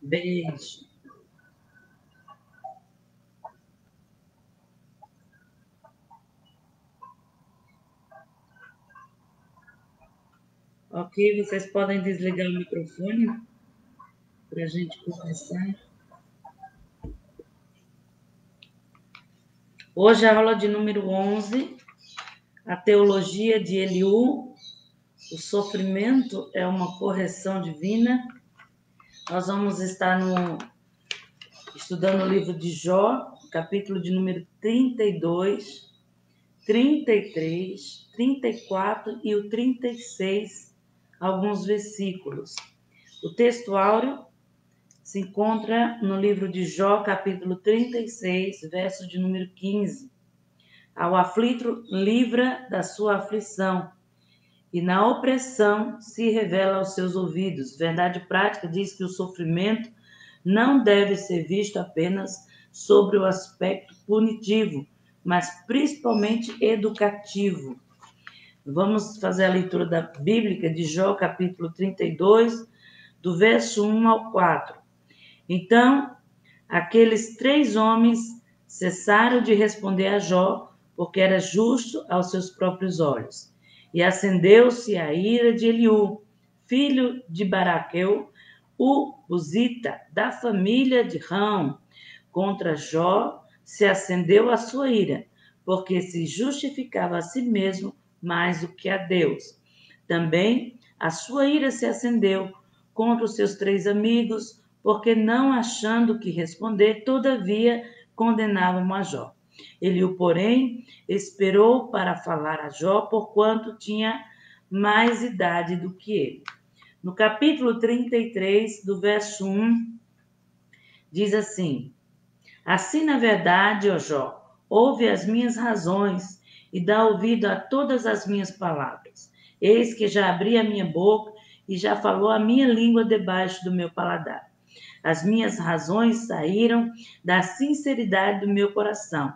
Beijo. Ok, vocês podem desligar o microfone para a gente conversar. Hoje a aula de número 11, a teologia de Eliú, o sofrimento é uma correção divina. Nós vamos estar estudando o livro de Jó, capítulo de número 32, 33, 34 e o 36, alguns versículos. O texto áureo se encontra no livro de Jó, capítulo 36, verso de número 15. Ao aflito livra da sua aflição, e na opressão se revela aos seus ouvidos. Verdade prática diz que o sofrimento não deve ser visto apenas sobre o aspecto punitivo, mas principalmente educativo. Vamos fazer a leitura da Bíblia de Jó, capítulo 32, do verso 1 ao 4. Então, aqueles 3 homens cessaram de responder a Jó, porque era justo aos seus próprios olhos. E acendeu-se a ira de Eliú, filho de Baraqueu, o Buzita, da família de Rão. Contra Jó se acendeu a sua ira, porque se justificava a si mesmo mais do que a Deus. Também a sua ira se acendeu contra os seus 3 amigos, porque não achando que responder, todavia condenavam a Jó. Eliú, porém, esperou para falar a Jó, porquanto tinha mais idade do que ele. No capítulo 33, do verso 1, diz assim: Assim, na verdade, ó Jó, ouve as minhas razões e dá ouvido a todas as minhas palavras. Eis que já abri a minha boca e já falou a minha língua debaixo do meu paladar. As minhas razões saíram da sinceridade do meu coração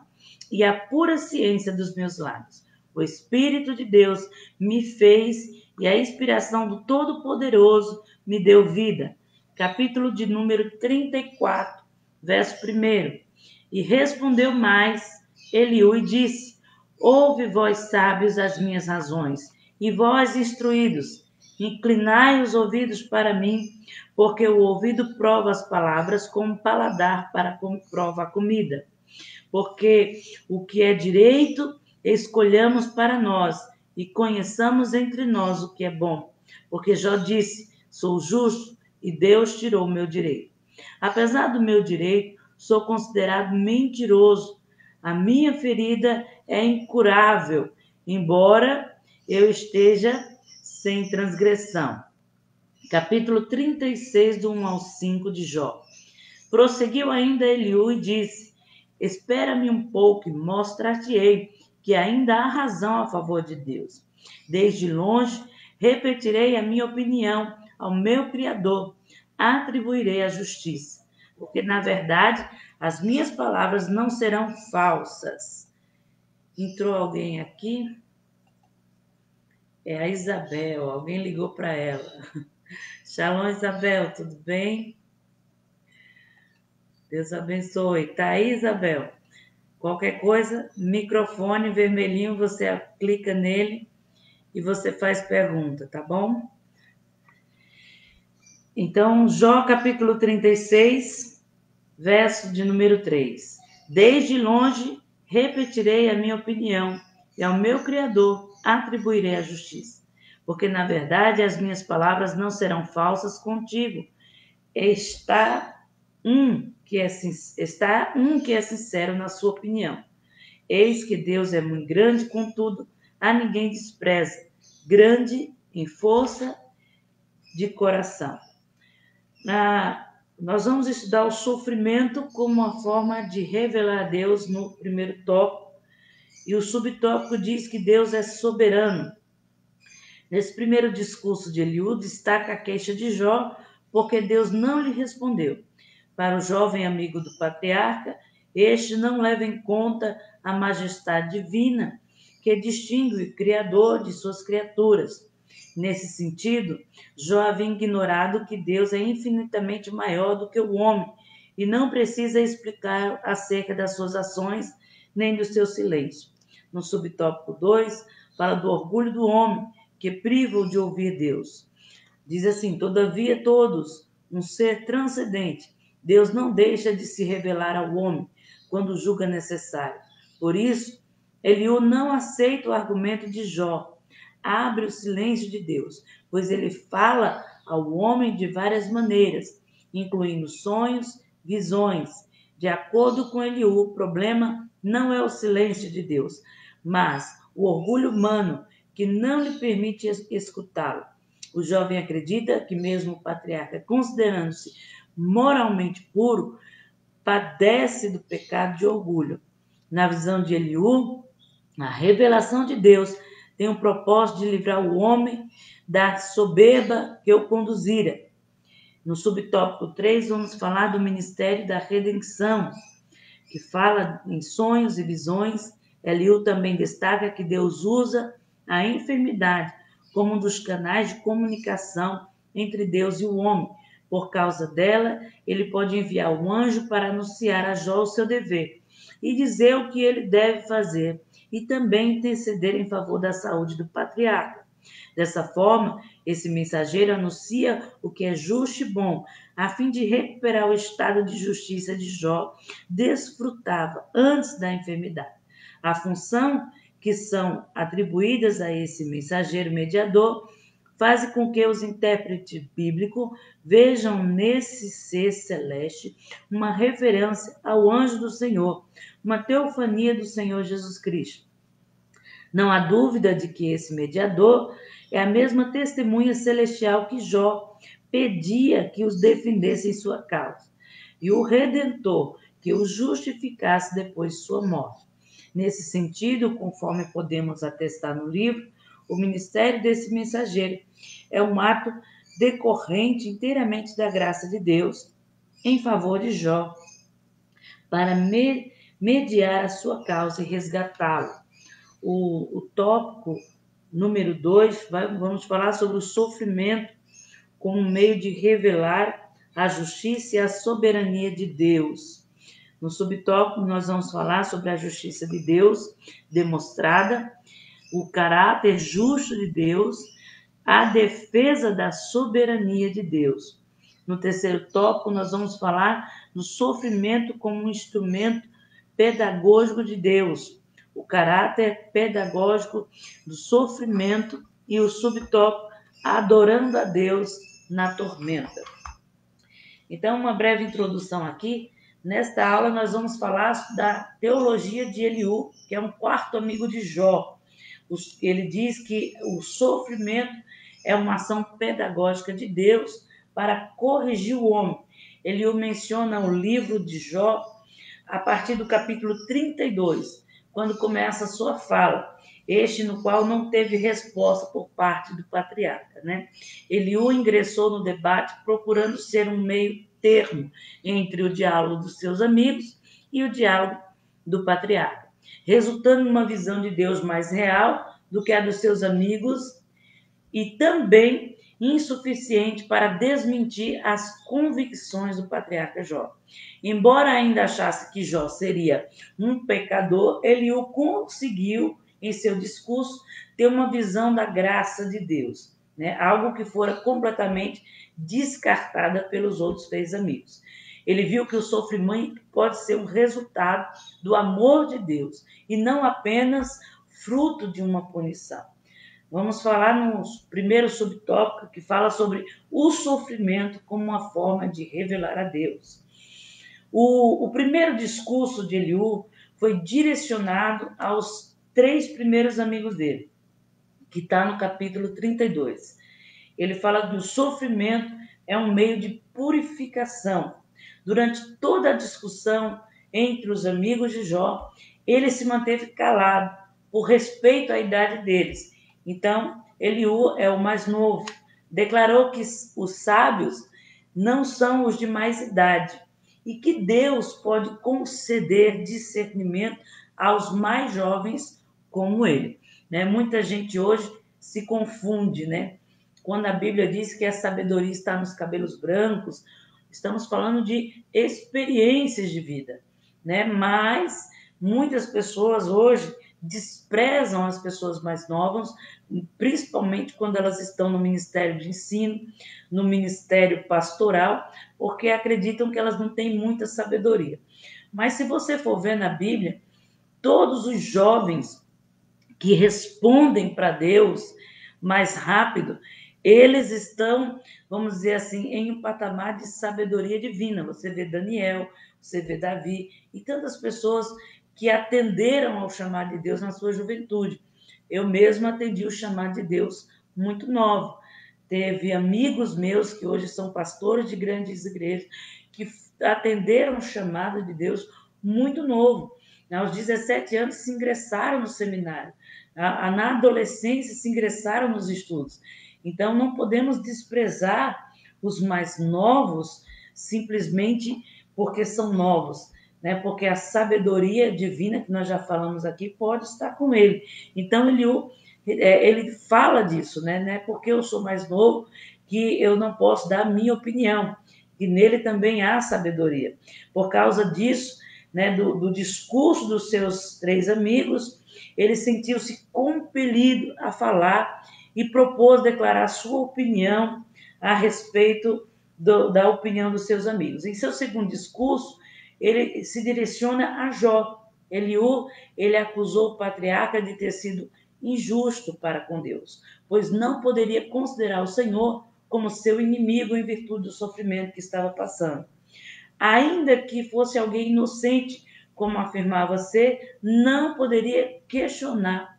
e a pura ciência dos meus lábios. O Espírito de Deus me fez e a inspiração do Todo-Poderoso me deu vida. Capítulo de número 34, verso 1. E respondeu mais Eliú e disse: Ouve, vós sábios, as minhas razões, e vós instruídos, inclinai os ouvidos para mim, porque o ouvido prova as palavras, como paladar prova a comida. Porque o que é direito, escolhamos para nós, e conheçamos entre nós o que é bom. Porque Jó disse: sou justo, e Deus tirou o meu direito. Apesar do meu direito, sou considerado mentiroso. A minha ferida é incurável, embora eu esteja sem transgressão. Capítulo 36, do 1 ao 5 de Jó. Prosseguiu ainda Eliú e disse: Espera-me um pouco e mostrar-te-ei que ainda há razão a favor de Deus. Desde longe repetirei a minha opinião ao meu Criador, atribuirei a justiça, porque na verdade as minhas palavras não serão falsas. Entrou alguém aqui? É a Isabel, alguém ligou para ela. Shalom, Isabel, tudo bem? Deus abençoe. Tá aí, Isabel? Qualquer coisa, microfone vermelhinho, você clica nele e você faz pergunta, tá bom? Então, Jó capítulo 36, verso de número 3. Desde longe repetirei a minha opinião e ao meu Criador atribuirei a justiça. Porque, na verdade, as minhas palavras não serão falsas contigo. Está um que é sincero na sua opinião. Eis que Deus é muito grande, contudo, a ninguém despreza, grande em força de coração. Nós vamos estudar o sofrimento como uma forma de revelar a Deus no primeiro tópico, e o subtópico diz que Deus é soberano. Nesse primeiro discurso de Eliú, destaca a queixa de Jó, porque Deus não lhe respondeu. Para o jovem amigo do patriarca, este não leva em conta a majestade divina que distingue o Criador de suas criaturas. Nesse sentido, Jó havia ignorado que Deus é infinitamente maior do que o homem e não precisa explicar acerca das suas ações nem do seu silêncio. No subtópico 2, fala do orgulho do homem que priva-o de ouvir Deus. Diz assim: todavia todos, um ser transcendente, Deus não deixa de se revelar ao homem quando julga necessário. Por isso, Eliú não aceita o argumento de Jó. Abre o silêncio de Deus, pois ele fala ao homem de várias maneiras, incluindo sonhos, visões. De acordo com Eliú, o problema não é o silêncio de Deus, mas o orgulho humano que não lhe permite escutá-lo. O jovem acredita que mesmo o patriarca, considerando-se moralmente puro, padece do pecado de orgulho. Na visão de Eliú, a revelação de Deus tem o propósito de livrar o homem da soberba que o conduzira. No subtópico 3, vamos falar do ministério da redenção, que fala em sonhos e visões. Eliú também destaca que Deus usa a enfermidade como um dos canais de comunicação entre Deus e o homem. Por causa dela, ele pode enviar um anjo para anunciar a Jó o seu dever e dizer o que ele deve fazer, e também interceder em favor da saúde do patriarca. Dessa forma, esse mensageiro anuncia o que é justo e bom, a fim de recuperar o estado de justiça de Jó desfrutava antes da enfermidade. A função que são atribuídas a esse mensageiro mediador faz com que os intérpretes bíblicos vejam nesse ser celeste uma referência ao anjo do Senhor, uma teofania do Senhor Jesus Cristo. Não há dúvida de que esse mediador é a mesma testemunha celestial que Jó pedia que os defendesse em sua causa, e o Redentor que os justificasse depois de sua morte. Nesse sentido, conforme podemos atestar no livro, o ministério desse mensageiro é um ato decorrente inteiramente da graça de Deus em favor de Jó, para mediar a sua causa e resgatá-lo. O tópico número 2, vamos falar sobre o sofrimento como um meio de revelar a justiça e a soberania de Deus. No subtópico, nós vamos falar sobre a justiça de Deus demonstrada, o caráter justo de Deus, a defesa da soberania de Deus. No terceiro tópico, nós vamos falar do sofrimento como um instrumento pedagógico de Deus, o caráter pedagógico do sofrimento, e o subtópico, adorando a Deus na tormenta. Então, uma breve introdução aqui. Nesta aula, nós vamos falar da teologia de Eliú, que é um quarto amigo de Jó. Ele diz que o sofrimento é uma ação pedagógica de Deus para corrigir o homem. Eliú menciona o livro de Jó a partir do capítulo 32, quando começa a sua fala, este no qual não teve resposta por parte do patriarca, né? Eliú ingressou no debate procurando ser um meio termo entre o diálogo dos seus amigos e o diálogo do patriarca, resultando numa visão de Deus mais real do que a dos seus amigos e também insuficiente para desmentir as convicções do patriarca Jó. Embora ainda achasse que Jó seria um pecador, Eliú conseguiu, em seu discurso, ter uma visão da graça de Deus, né? Algo que fora completamente descartada pelos outros 3 amigos. Ele viu que o sofrimento pode ser um resultado do amor de Deus e não apenas fruto de uma punição. Vamos falar no primeiro subtópico, que fala sobre o sofrimento como uma forma de revelar a Deus. O primeiro discurso de Eliú foi direcionado aos 3 primeiros amigos dele, que está no capítulo 32. Ele fala que o sofrimento é um meio de purificação. Durante toda a discussão entre os amigos de Jó, ele se manteve calado por respeito à idade deles. Então, Eliú é o mais novo. Declarou que os sábios não são os de mais idade e que Deus pode conceder discernimento aos mais jovens como ele, né? Muita gente hoje se confunde, né? Quando a Bíblia diz que a sabedoria está nos cabelos brancos, estamos falando de experiências de vida, né? Mas muitas pessoas hoje desprezam as pessoas mais novas, principalmente quando elas estão no ministério de ensino, no ministério pastoral, porque acreditam que elas não têm muita sabedoria. Mas se você for ver na Bíblia, todos os jovens que respondem para Deus mais rápido, eles estão, vamos dizer assim, em um patamar de sabedoria divina. Você vê Daniel, você vê Davi e tantas pessoas que atenderam ao chamado de Deus na sua juventude. Eu mesmo atendi o chamado de Deus muito novo. Teve amigos meus que hoje são pastores de grandes igrejas que atenderam o chamado de Deus muito novo. Aos 17 anos se ingressaram no seminário. Na adolescência se ingressaram nos estudos. Então, não podemos desprezar os mais novos simplesmente porque são novos, né? Porque a sabedoria divina, que nós já falamos aqui, pode estar com ele. Então, ele fala disso, né? Não é porque eu sou mais novo que eu não posso dar a minha opinião, que nele também há sabedoria. Por causa disso, né, do discurso dos seus 3 amigos, ele sentiu-se compelido a falar e propôs declarar sua opinião a respeito da opinião dos seus amigos. Em seu segundo discurso, ele se direciona a Jó. Ele acusou o patriarca de ter sido injusto para com Deus, pois não poderia considerar o Senhor como seu inimigo em virtude do sofrimento que estava passando. Ainda que fosse alguém inocente, como afirmava ser, não poderia questionar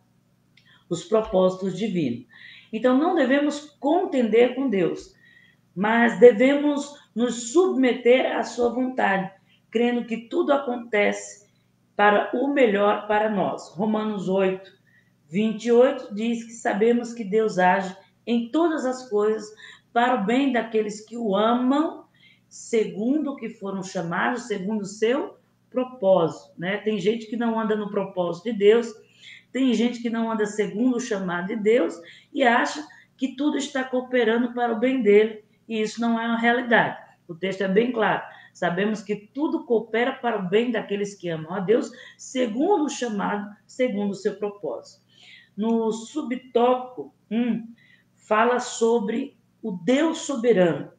os propósitos divinos. Então, não devemos contender com Deus, mas devemos nos submeter à sua vontade, crendo que tudo acontece para o melhor para nós. Romanos 8, 28 diz que sabemos que Deus age em todas as coisas para o bem daqueles que o amam, segundo o que foram chamados, segundo o seu propósito, né? Tem gente que não anda no propósito de Deus, tem gente que não anda segundo o chamado de Deus e acha que tudo está cooperando para o bem dele, e isso não é uma realidade. O texto é bem claro. Sabemos que tudo coopera para o bem daqueles que amam a Deus, segundo o chamado, segundo o seu propósito. No subtópico 1, fala sobre o Deus soberano.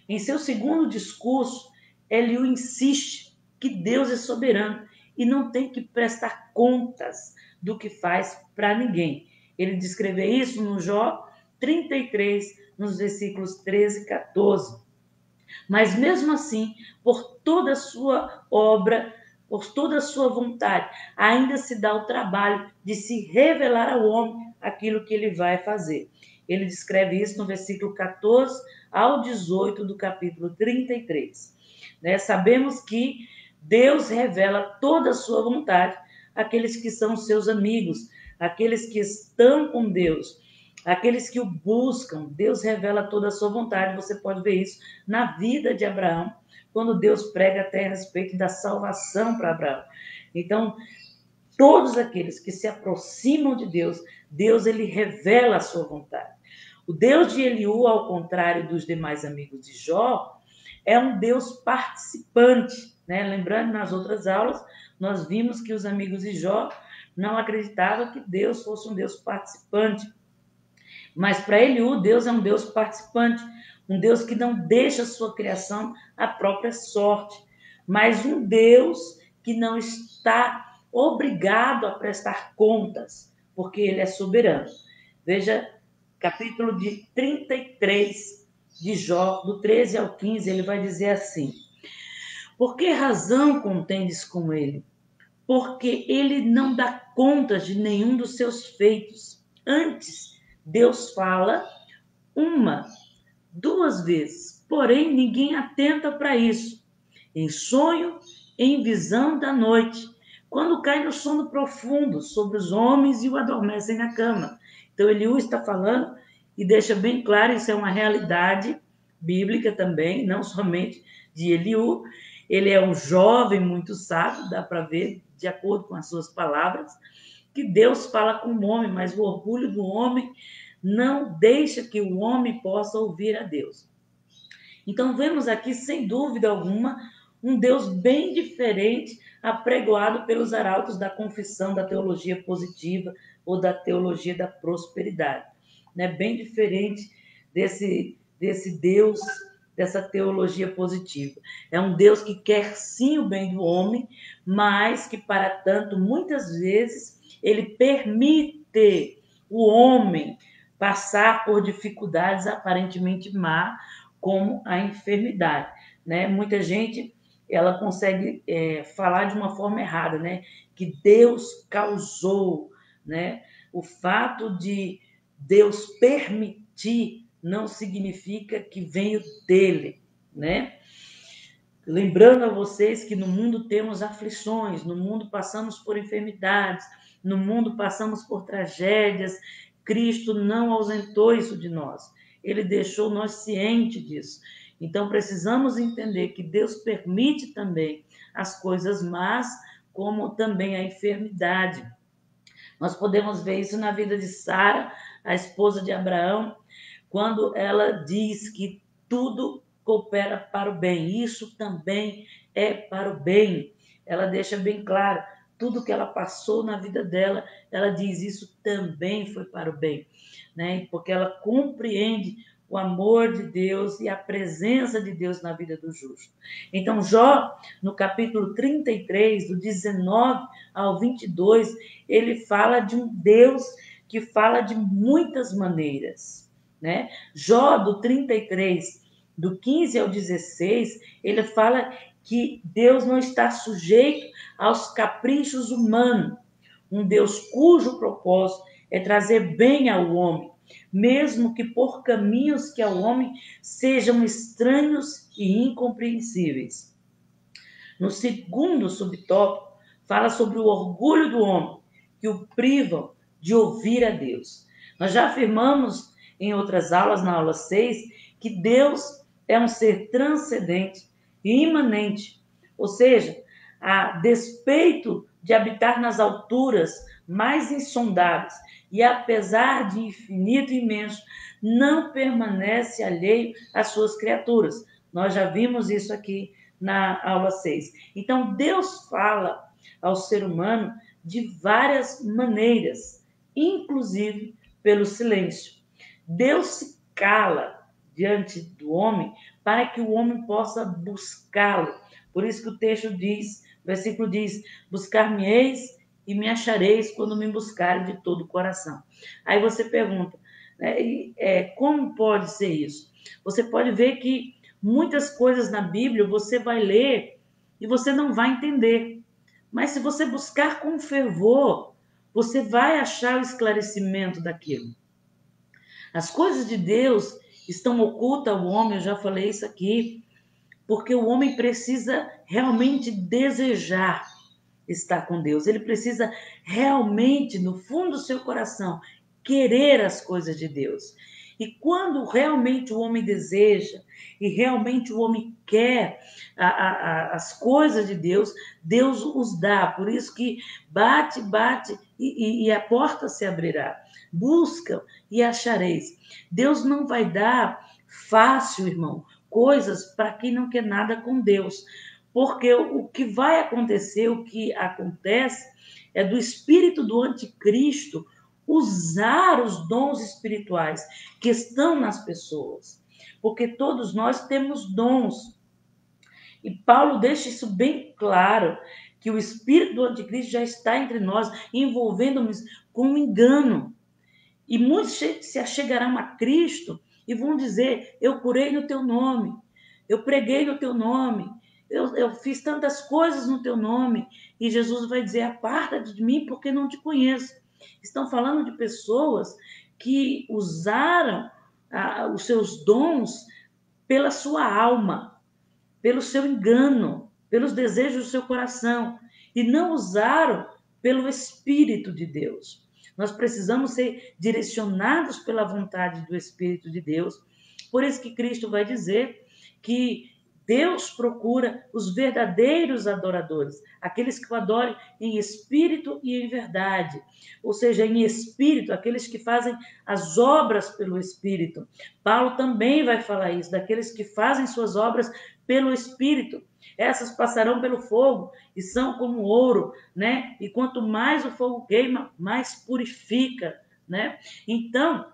Em seu segundo discurso, Eliú insiste que Deus é soberano e não tem que prestar contas do que faz para ninguém. Ele descreve isso no Jó 33, nos versículos 13 e 14. Mas mesmo assim, por toda a sua obra, por toda a sua vontade, ainda se dá o trabalho de se revelar ao homem aquilo que ele vai fazer. Ele descreve isso no versículo 14 ao 18 do capítulo 33. Né? Sabemos que Deus revela toda a sua vontade àqueles que são seus amigos, àqueles que estão com Deus, aqueles que o buscam. Deus revela toda a sua vontade. Você pode ver isso na vida de Abraão, quando Deus prega até a respeito da salvação para Abraão. Então, todos aqueles que se aproximam de Deus, Deus ele revela a sua vontade. O Deus de Eliú, ao contrário dos demais amigos de Jó, é um Deus participante, né? Lembrando, nas outras aulas, nós vimos que os amigos de Jó não acreditavam que Deus fosse um Deus participante. Mas para Eliú, Deus é um Deus participante, um Deus que não deixa a sua criação à própria sorte, mas um Deus que não está obrigado a prestar contas, porque ele é soberano. Veja, capítulo de 33 de Jó, do 13 ao 15, ele vai dizer assim: por que razão contendes com ele? Porque ele não dá conta de nenhum dos seus feitos. Antes, Deus fala 1, 2 vezes, porém ninguém atenta para isso. Em sonho, em visão da noite, quando cai no sono profundo sobre os homens e o adormecem na cama. Então, Eliú está falando e deixa bem claro, isso é uma realidade bíblica também, não somente de Eliú. Ele é um jovem muito sábio, dá para ver, de acordo com as suas palavras, que Deus fala com o homem, mas o orgulho do homem não deixa que o homem possa ouvir a Deus. Então, vemos aqui, sem dúvida alguma, um Deus bem diferente apregoado pelos arautos da confissão da teologia positiva ou da teologia da prosperidade. Né? Bem diferente desse Deus, dessa teologia positiva. É um Deus que quer sim o bem do homem, mas que, para tanto, muitas vezes, ele permite o homem passar por dificuldades aparentemente más, como a enfermidade, né? Muita gente, ela consegue falar de uma forma errada, né? Que Deus causou, né? O fato de Deus permitir não significa que veio dele, né? Lembrando a vocês que no mundo temos aflições, no mundo passamos por enfermidades, no mundo passamos por tragédias. Cristo não ausentou isso de nós. Ele deixou nós cientes disso. Então, precisamos entender que Deus permite também as coisas más, como também a enfermidade. Nós podemos ver isso na vida de Sara, a esposa de Abraão, quando ela diz que tudo coopera para o bem. Isso também é para o bem. Ela deixa bem claro, tudo que ela passou na vida dela, ela diz, isso também foi para o bem, né? Porque ela compreende o amor de Deus e a presença de Deus na vida do justo. Então, Jó, no capítulo 33, do 19 ao 22, ele fala de um Deus que fala de muitas maneiras, né? Jó, do 33, do 15 ao 16, ele fala que Deus não está sujeito aos caprichos humanos, um Deus cujo propósito é trazer bem ao homem, mesmo que por caminhos que ao homem sejam estranhos e incompreensíveis. No segundo subtópico, fala sobre o orgulho do homem, que o privam de ouvir a Deus. Nós já afirmamos em outras aulas, na aula 6, que Deus é um ser transcendente e imanente, ou seja, a despeito de habitar nas alturas mais insondáveis e apesar de infinito e imenso, não permanece alheio às suas criaturas. Nós já vimos isso aqui na aula 6. Então, Deus fala ao ser humano de várias maneiras, inclusive pelo silêncio. Deus se cala diante do homem para que o homem possa buscá-lo. Por isso que o texto diz, o versículo diz, buscar-me-eis e me achareis quando me buscarem de todo o coração. Aí você pergunta, como pode ser isso? Você pode ver que muitas coisas na Bíblia você vai ler e você não vai entender. Mas se você buscar com fervor, você vai achar o esclarecimento daquilo. As coisas de Deus estão ocultas ao homem, eu já falei isso aqui, porque o homem precisa realmente desejar estar com Deus. Ele precisa realmente, no fundo do seu coração, querer as coisas de Deus. E quando realmente o homem deseja e realmente o homem quer as coisas de Deus, Deus os dá. Por isso que bate, bate e a porta se abrirá. Busca e achareis. Deus não vai dar fácil, irmão, coisas para quem não quer nada com Deus. Porque o que vai acontecer, o que acontece, é do espírito do anticristo usar os dons espirituais que estão nas pessoas. Porque todos nós temos dons. E Paulo deixa isso bem claro, que o espírito do anticristo já está entre nós, envolvendo-nos com um engano. E muitos se achegarão a Cristo e vão dizer, eu curei no teu nome, eu preguei no teu nome, eu fiz tantas coisas no teu nome. E Jesus vai dizer, aparta-te de mim porque não te conheço. Estão falando de pessoas que usaram os seus dons pela sua alma, pelo seu engano, pelos desejos do seu coração, e não usaram pelo Espírito de Deus. Nós precisamos ser direcionados pela vontade do Espírito de Deus. Por isso que Cristo vai dizer que Deus procura os verdadeiros adoradores, aqueles que o adorem em espírito e em verdade. Ou seja, em espírito, aqueles que fazem as obras pelo espírito. Paulo também vai falar isso, daqueles que fazem suas obras pelo espírito. Essas passarão pelo fogo e são como ouro, né? E quanto mais o fogo queima, mais purifica, né? Então,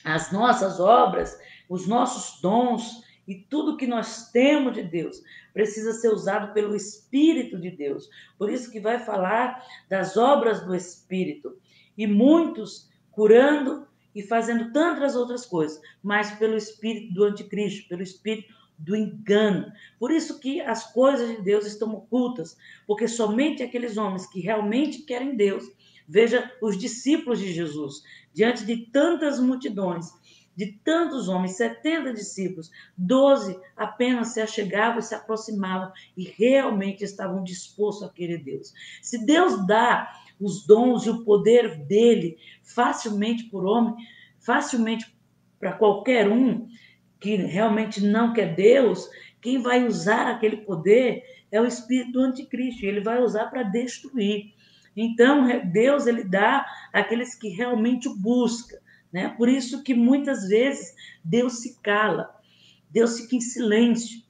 as nossas obras, os nossos dons e tudo que nós temos de Deus precisa ser usado pelo Espírito de Deus. Por isso que vai falar das obras do Espírito. E muitos curando e fazendo tantas outras coisas, mas pelo Espírito do anticristo, pelo Espírito do engano. Por isso que as coisas de Deus estão ocultas, porque somente aqueles homens que realmente querem Deus, veja os discípulos de Jesus, diante de tantas multidões, de tantos homens, 70 discípulos, 12 apenas se achegavam e se aproximavam e realmente estavam dispostos a querer Deus. Se Deus dá os dons e o poder dele facilmente por homem, facilmente para qualquer um que realmente não quer Deus, quem vai usar aquele poder é o espírito do anticristo, ele vai usar para destruir. Então, Deus ele dá àqueles que realmente o buscam, né? Por isso que muitas vezes Deus se cala, Deus fica em silêncio,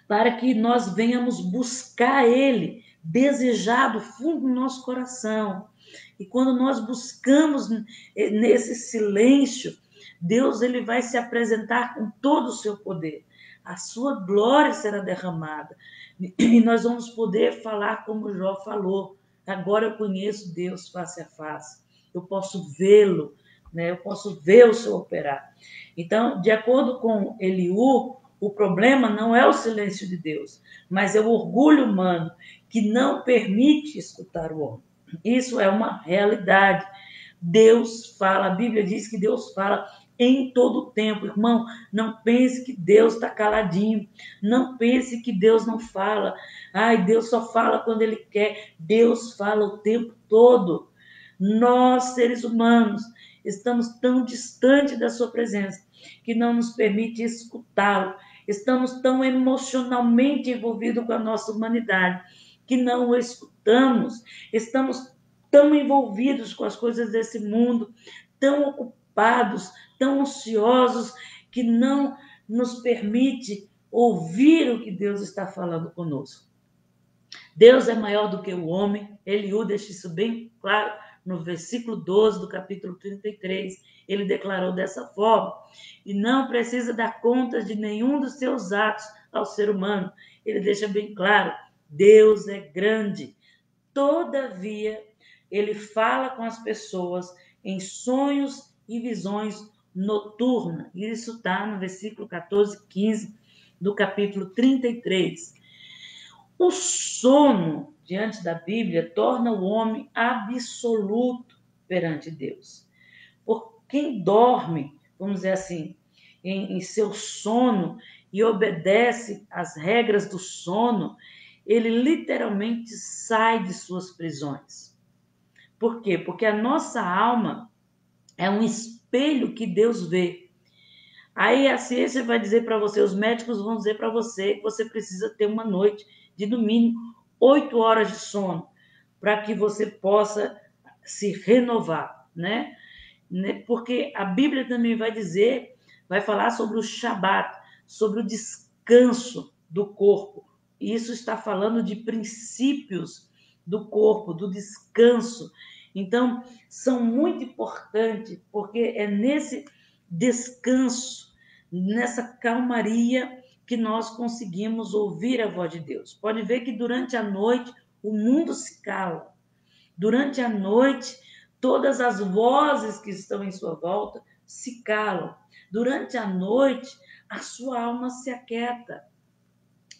para que nós venhamos buscar Ele, desejar do fundo do nosso coração. E quando nós buscamos nesse silêncio, Deus ele vai se apresentar com todo o seu poder. A sua glória será derramada. E nós vamos poder falar como Jó falou. Agora eu conheço Deus face a face. Eu posso vê-lo, né? Eu posso ver o seu operar. Então, de acordo com Eliú, o problema não é o silêncio de Deus, mas é o orgulho humano que não permite escutar o homem. Isso é uma realidade. Deus fala, a Bíblia diz que Deus fala em todo o tempo. Irmão, não pense que Deus está caladinho. Não pense que Deus não fala. Ai, Deus só fala quando Ele quer. Deus fala o tempo todo. Nós, seres humanos, estamos tão distantes da sua presença que não nos permite escutá-lo. Estamos tão emocionalmente envolvidos com a nossa humanidade que não o escutamos. Estamos tão envolvidos com as coisas desse mundo, tão ocupados, tão ansiosos, que não nos permite ouvir o que Deus está falando conosco. Deus é maior do que o homem. Eliú deixa isso bem claro no versículo 12 do capítulo 33. Ele declarou dessa forma: e não precisa dar contas de nenhum dos seus atos ao ser humano. Ele deixa bem claro: Deus é grande. Todavia, ele fala com as pessoas em sonhos e visões noturnas. Isso está no versículo 14, 15 do capítulo 33. O sono, diante da Bíblia, torna o homem absoluto perante Deus. Por quem dorme, vamos dizer assim, em seu sono e obedece às regras do sono, ele literalmente sai de suas prisões. Por quê? Porque a nossa alma é um espelho que Deus vê. Aí a ciência vai dizer para você, os médicos vão dizer para você que você precisa ter uma noite de no mínimo 8 horas de sono para que você possa se renovar, né? Porque a Bíblia também vai dizer, vai falar sobre o Shabat, sobre o descanso do corpo. Isso está falando de princípios do corpo, do descanso. Então, são muito importantes, porque é nesse descanso, nessa calmaria, que nós conseguimos ouvir a voz de Deus. Pode ver que durante a noite o mundo se cala. Durante a noite, todas as vozes que estão em sua volta se calam. Durante a noite, a sua alma se aquieta.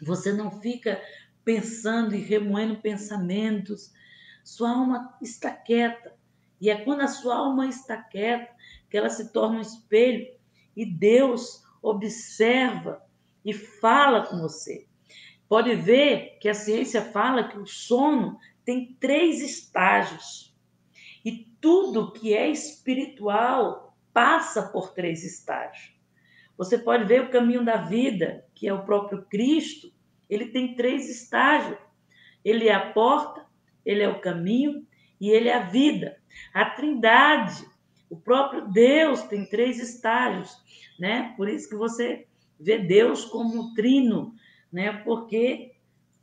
Você não fica pensando e remoendo pensamentos. Sua alma está quieta. E é quando a sua alma está quieta que ela se torna um espelho e Deus observa e fala com você. Pode ver que a ciência fala que o sono tem 3 estágios. E tudo que é espiritual passa por 3 estágios. Você pode ver o caminho da vida, que é o próprio Cristo, ele tem 3 estágios. Ele é a porta, ele é o caminho e ele é a vida. A Trindade, o próprio Deus tem 3 estágios, né? Por isso que você vê Deus como trino, né? Porque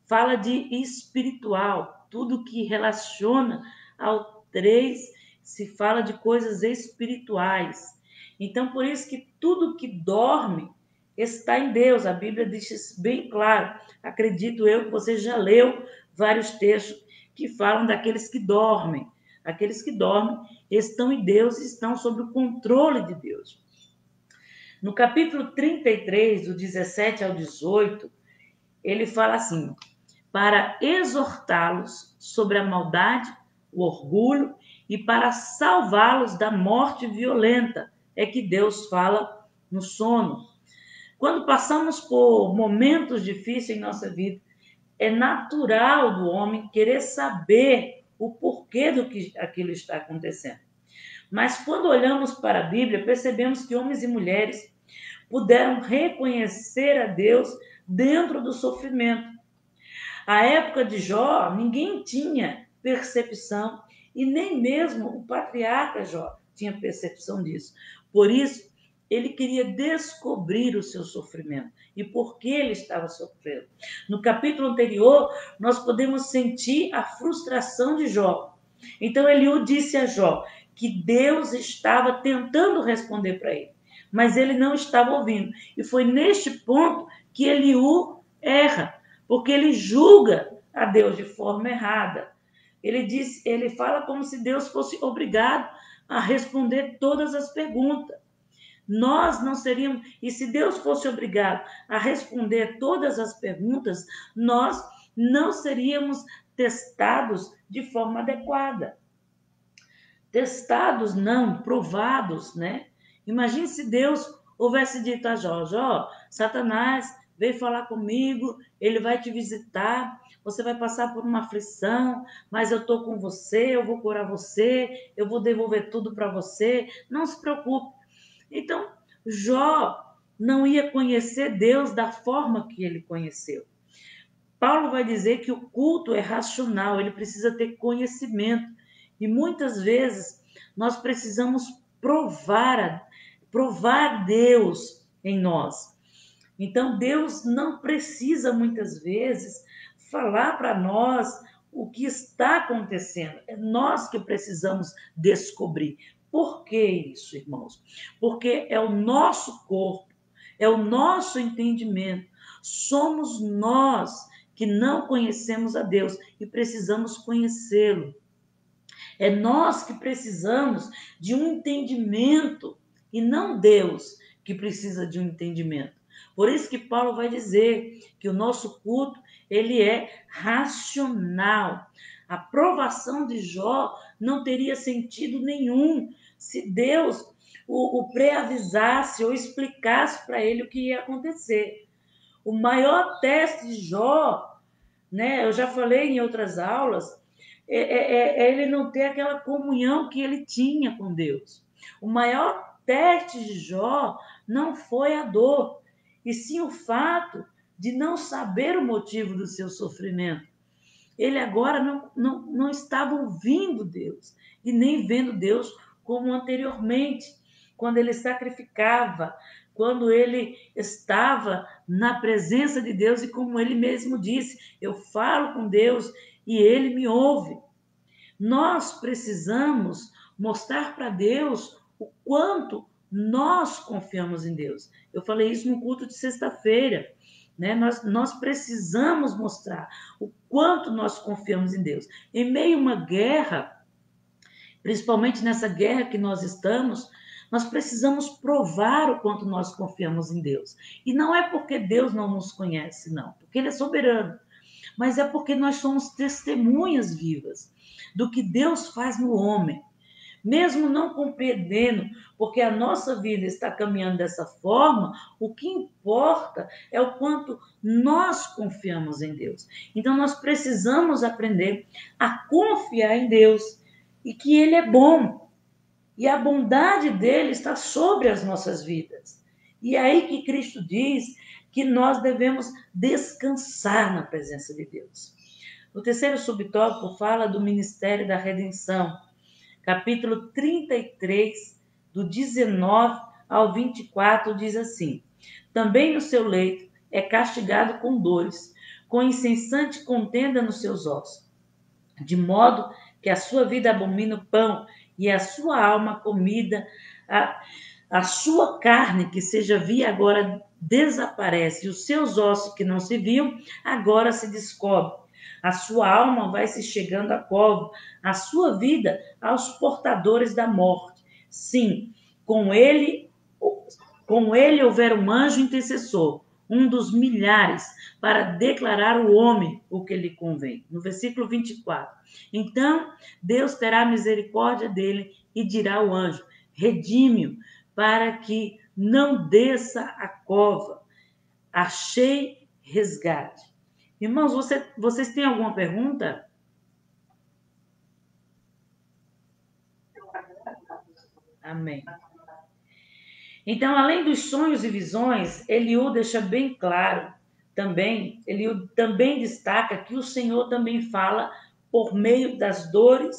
fala de espiritual, tudo que relaciona ao 3 se fala de coisas espirituais. Então, por isso que tudo que dorme está em Deus. A Bíblia diz isso bem claro. Acredito eu que você já leu vários textos que falam daqueles que dormem. Aqueles que dormem estão em Deus e estão sob o controle de Deus. No capítulo 33, do 17 ao 18, ele fala assim: para exortá-los sobre a maldade, o orgulho e para salvá-los da morte violenta, é que Deus fala no sono. Quando passamos por momentos difíceis em nossa vida, é natural do homem querer saber o porquê do que aquilo está acontecendo. Mas quando olhamos para a Bíblia, percebemos que homens e mulheres puderam reconhecer a Deus dentro do sofrimento. A época de Jó, ninguém tinha percepção, e nem mesmo o patriarca Jó tinha percepção disso. Por isso, ele queria descobrir o seu sofrimento e por que ele estava sofrendo. No capítulo anterior, nós podemos sentir a frustração de Jó. Então, Eliú disse a Jó que Deus estava tentando responder para ele, mas ele não estava ouvindo. E foi neste ponto que Eliú erra, porque ele julga a Deus de forma errada. Ele fala como se Deus fosse obrigado a responder todas as perguntas. Nós não seríamos, e se Deus fosse obrigado a responder todas as perguntas, nós não seríamos testados de forma adequada. Testados não, provados, né? Imagine se Deus houvesse dito a Jó: Jó, Satanás veio falar comigo, ele vai te visitar, você vai passar por uma aflição, mas eu estou com você, eu vou curar você, eu vou devolver tudo para você, não se preocupe. Então, Jó não ia conhecer Deus da forma que ele conheceu. Paulo vai dizer que o culto é racional, ele precisa ter conhecimento. E muitas vezes nós precisamos provar Deus em nós. Então, Deus não precisa muitas vezes falar para nós o que está acontecendo. É nós que precisamos descobrir. Por que isso, irmãos? Porque é o nosso corpo, é o nosso entendimento. Somos nós que não conhecemos a Deus e precisamos conhecê-lo. É nós que precisamos de um entendimento e não Deus que precisa de um entendimento. Por isso que Paulo vai dizer que o nosso culto, ele é racional. A provação de Jó não teria sentido nenhum se Deus o pré-avisasse ou explicasse para ele o que ia acontecer. O maior teste de Jó, né, eu já falei em outras aulas, ele não ter aquela comunhão que ele tinha com Deus. O maior teste de Jó não foi a dor, e sim o fato de não saber o motivo do seu sofrimento. Ele agora não estava ouvindo Deus e nem vendo Deus como anteriormente, quando ele sacrificava, quando ele estava na presença de Deus e como ele mesmo disse, eu falo com Deus e ele me ouve. Nós precisamos mostrar para Deus o quanto nós confiamos em Deus. Eu falei isso no culto de sexta-feira, né? Nós precisamos mostrar o quanto nós confiamos em Deus. Em meio a uma guerra, principalmente nessa guerra que nós estamos, nós precisamos provar o quanto nós confiamos em Deus. E não é porque Deus não nos conhece, não, porque Ele é soberano, mas é porque nós somos testemunhas vivas do que Deus faz no homem. Mesmo não compreendendo, porque a nossa vida está caminhando dessa forma, o que importa é o quanto nós confiamos em Deus. Então, nós precisamos aprender a confiar em Deus e que Ele é bom. E a bondade dele está sobre as nossas vidas. E é aí que Cristo diz que nós devemos descansar na presença de Deus. O terceiro subtópico fala do ministério da redenção. Capítulo 33, do 19 ao 24, diz assim: também no seu leito é castigado com dores, com incessante contenda nos seus ossos, de modo que a sua vida abomina o pão e a sua alma comida, a sua carne que seja via agora desaparece, e os seus ossos que não se viam agora se descobrem. A sua alma vai se chegando à cova, a sua vida aos portadores da morte. Sim, com ele houver um anjo intercessor, um dos milhares, para declarar ao homem o que lhe convém. No versículo 24. Então, Deus terá misericórdia dele e dirá ao anjo: redime-o, para que não desça a cova. Achei resgate. Irmãos, vocês têm alguma pergunta? Amém. Então, além dos sonhos e visões, Eliú deixa bem claro também, Eliú também destaca que o Senhor também fala por meio das dores,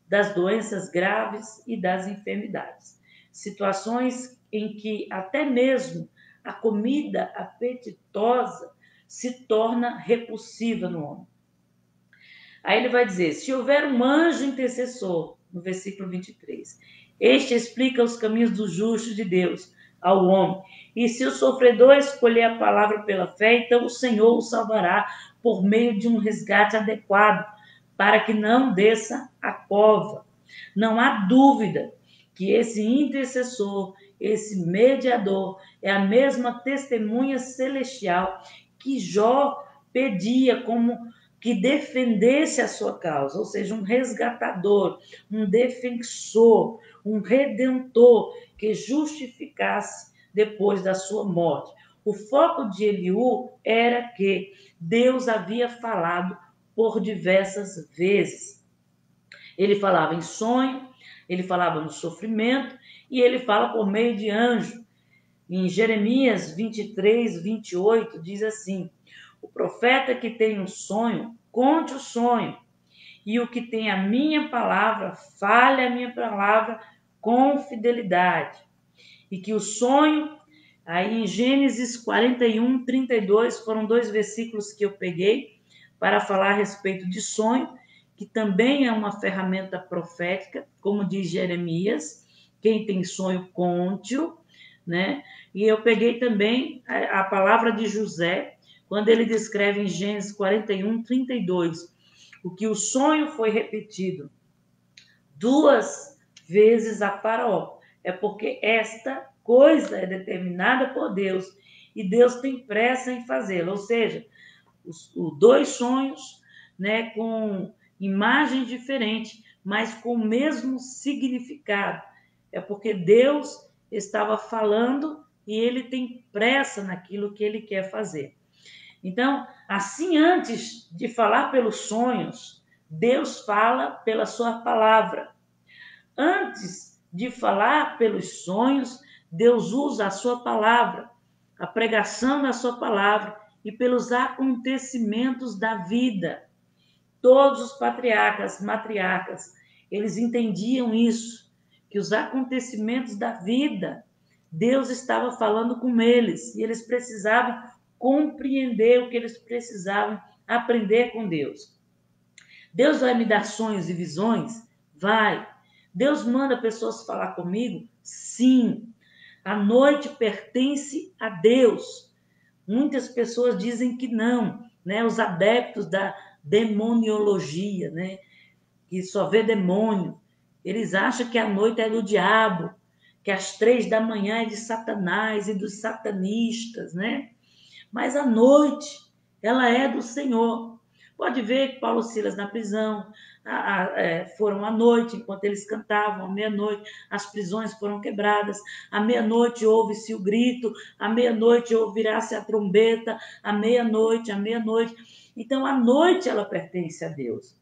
das doenças graves e das enfermidades. Situações em que até mesmo a comida apetitosa se torna repulsiva no homem. Aí ele vai dizer: se houver um anjo intercessor, no versículo 23, este explica os caminhos dos justos de Deus ao homem. E se o sofredor escolher a palavra pela fé, então o Senhor o salvará por meio de um resgate adequado, para que não desça a cova. Não há dúvida que esse intercessor, esse mediador, é a mesma testemunha celestial que Jó pedia como que defendesse a sua causa, ou seja, um resgatador, um defensor, um redentor que justificasse depois da sua morte. O foco de Eliú era que Deus havia falado por diversas vezes. Ele falava em sonho, ele falava no sofrimento e ele fala por meio de anjo. Em Jeremias 23, 28, diz assim: o profeta que tem um sonho, conte o sonho, e o que tem a minha palavra, fale a minha palavra com fidelidade. E que o sonho, aí em Gênesis 41, 32, foram 2 versículos que eu peguei para falar a respeito de sonho, que também é uma ferramenta profética, como diz Jeremias: quem tem sonho, conte-o, né? E eu peguei também a palavra de José, quando ele descreve em Gênesis 41, 32, o que o sonho foi repetido 2 vezes a Faraó. É porque esta coisa é determinada por Deus e Deus tem pressa em fazê-la. Ou seja, os 2 sonhos, né, com imagens diferentes, mas com o mesmo significado. É porque Deus estava falando e ele tem pressa naquilo que ele quer fazer. Então, assim, antes de falar pelos sonhos, Deus fala pela sua palavra. Antes de falar pelos sonhos, Deus usa a sua palavra, a pregação da sua palavra e pelos acontecimentos da vida. Todos os patriarcas, matriarcas, eles entendiam isso, que os acontecimentos da vida, Deus estava falando com eles e eles precisavam compreender o que eles precisavam aprender com Deus. Deus vai me dar sonhos e visões? Vai. Deus manda pessoas falar comigo? Sim. A noite pertence a Deus. Muitas pessoas dizem que não, né? Os adeptos da demoniologia, né? Que só vê demônio. Eles acham que a noite é do diabo, que às 3 da manhã é de Satanás e dos satanistas, né? Mas a noite, ela é do Senhor. Pode ver que Paulo e Silas na prisão foram à noite, enquanto eles cantavam, à meia-noite as prisões foram quebradas, à meia-noite ouve-se o grito, à meia-noite ouvirá-se a trombeta, à meia-noite. Então, a noite, ela pertence a Deus.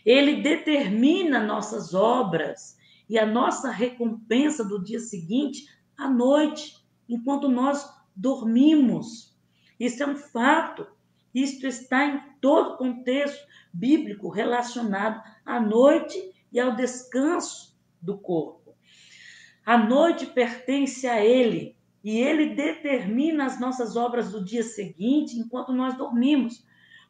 Ele determina nossas obras e a nossa recompensa do dia seguinte à noite. enquanto nós dormimos. Isso é um fato. Isto está em todo contexto bíblico relacionado à noite e ao descanso do corpo. A noite pertence a Ele e Ele determina as nossas obras do dia seguinte enquanto nós dormimos.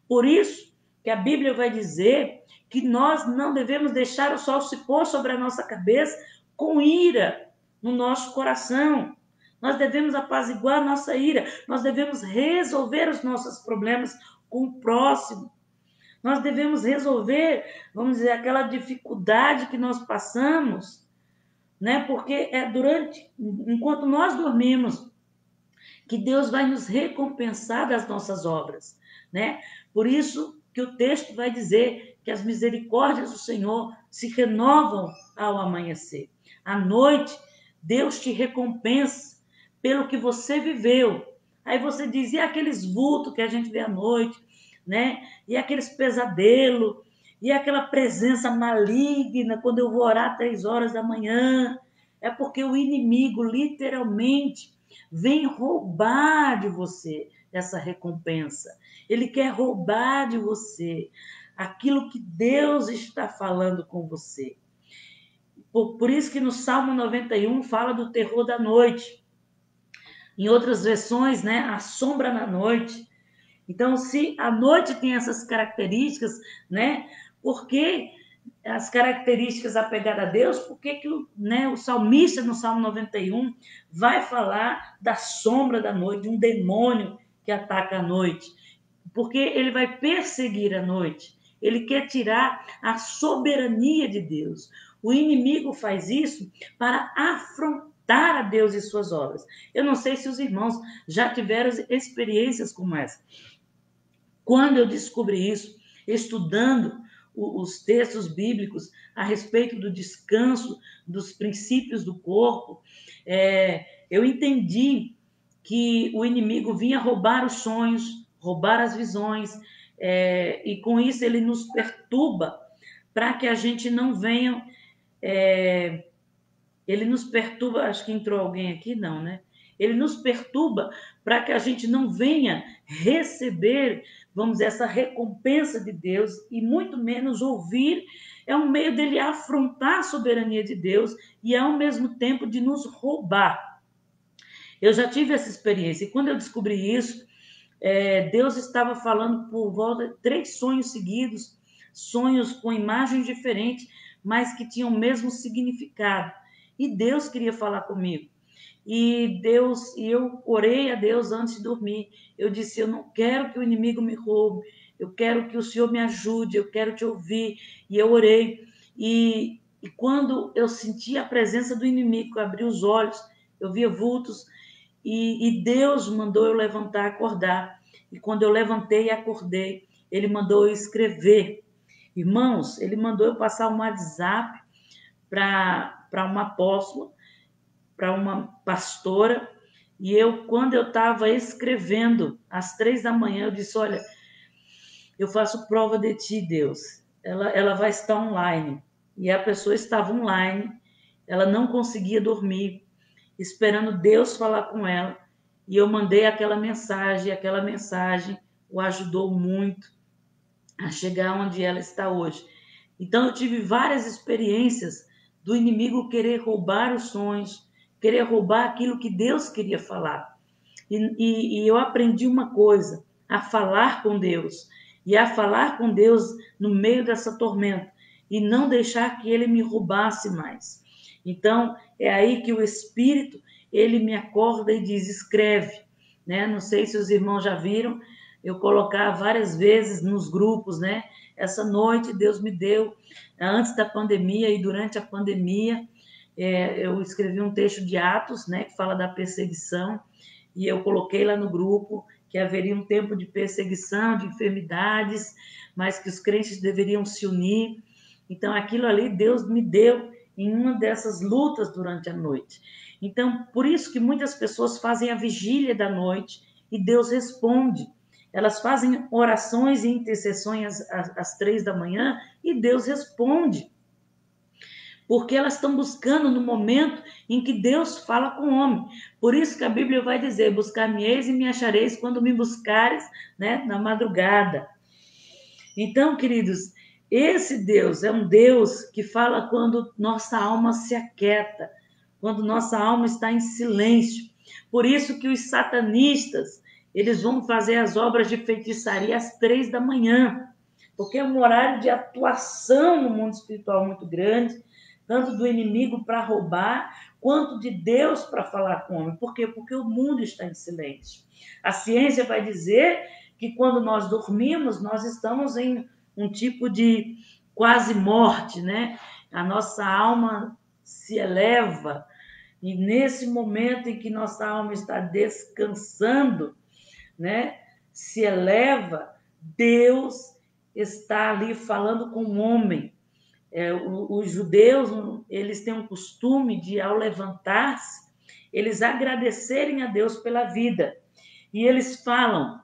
Por isso que a Bíblia vai dizer que nós não devemos deixar o sol se pôr sobre a nossa cabeça com ira no nosso coração. Nós devemos apaziguar a nossa ira, nós devemos resolver os nossos problemas com o próximo. Nós devemos resolver, vamos dizer, aquela dificuldade que nós passamos, né? Porque é enquanto nós dormimos, que Deus vai nos recompensar das nossas obras, né? Por isso que o texto vai dizer que as misericórdias do Senhor se renovam ao amanhecer. À noite, Deus te recompensa pelo que você viveu. Aí você diz, e aqueles vultos que a gente vê à noite, né? E aqueles pesadelos, e aquela presença maligna quando eu vou orar 3 horas da manhã. É porque o inimigo, literalmente, vem roubar de você essa recompensa. Ele quer roubar de você aquilo que Deus está falando com você. Por isso que no Salmo 91 fala do terror da noite. Em outras versões, né, a sombra na noite. Então, se a noite tem essas características, né, porque as características apegadas a Deus, por que o salmista no Salmo 91 vai falar da sombra da noite, de um demônio que ataca a noite? Porque ele vai perseguir a noite, ele quer tirar a soberania de Deus. O inimigo faz isso para afrontar a Deus e suas obras. Eu não sei se os irmãos já tiveram experiências como essa. Quando eu descobri isso, estudando os textos bíblicos a respeito do descanso, dos princípios do corpo, eu entendi que o inimigo vinha roubar os sonhos, roubar as visões, e com isso ele nos perturba para que a gente não venha... ele nos perturba, acho que entrou alguém aqui, não, né? Ele nos perturba para que a gente não venha receber, vamos dizer, essa recompensa de Deus e muito menos ouvir. É um meio dele afrontar a soberania de Deus e ao mesmo tempo de nos roubar. Eu já tive essa experiência e quando eu descobri isso, Deus estava falando por volta de 3 sonhos seguidos, sonhos com imagens diferentes, mas que tinham o mesmo significado. E Deus queria falar comigo. E eu orei a Deus antes de dormir. Eu disse, eu não quero que o inimigo me roube, eu quero que o Senhor me ajude, eu quero te ouvir. E eu orei. E quando eu senti a presença do inimigo, eu abri os olhos, eu via vultos, e Deus mandou eu levantar, acordar. E quando eu levantei e acordei, Ele mandou eu escrever. Irmãos, Ele mandou eu passar um WhatsApp para uma apóstola, para uma pastora, e quando eu estava escrevendo, às 3 da manhã, eu disse, olha, eu faço prova de ti, Deus. Ela vai estar online. E a pessoa estava online, ela não conseguia dormir, esperando Deus falar com ela. E eu mandei aquela mensagem o ajudou muito a chegar onde ela está hoje. Então, eu tive várias experiências do inimigo querer roubar os sonhos, querer roubar aquilo que Deus queria falar. E eu aprendi uma coisa, a falar com Deus. E a falar com Deus no meio dessa tormenta. E não deixar que ele me roubasse mais. Então, é aí que o Espírito, ele me acorda e diz, escreve. Né? Não sei se os irmãos já viram, eu colocar várias vezes nos grupos, né? Essa noite Deus me deu, antes da pandemia e durante a pandemia, eu escrevi um texto de Atos, né? Que fala da perseguição, e eu coloquei lá no grupo que haveria um tempo de perseguição, de enfermidades, mas que os crentes deveriam se unir. Então, aquilo ali Deus me deu em uma dessas lutas durante a noite. Então, por isso que muitas pessoas fazem a vigília da noite e Deus responde. Elas fazem orações e intercessões às 3 da manhã e Deus responde. porque elas estão buscando no momento em que Deus fala com o homem. Por isso que a Bíblia vai dizer: buscar-me-eis e me achareis quando me buscares, né, na madrugada. Então, queridos, esse Deus é um Deus que fala quando nossa alma se aquieta, quando nossa alma está em silêncio. Por isso que os satanistas, eles vão fazer as obras de feitiçaria às 3 da manhã, porque é um horário de atuação no mundo espiritual muito grande, tanto do inimigo para roubar, quanto de Deus para falar com o homem. Por quê? Porque o mundo está em silêncio. A ciência vai dizer que quando nós dormimos, nós estamos em um tipo de quase morte, né? A nossa alma se eleva, e nesse momento em que nossa alma está descansando, né? Se eleva, Deus está ali falando com o homem. Os judeus, eles têm um costume de, ao levantar-se, eles agradecerem a Deus pela vida. E eles falam: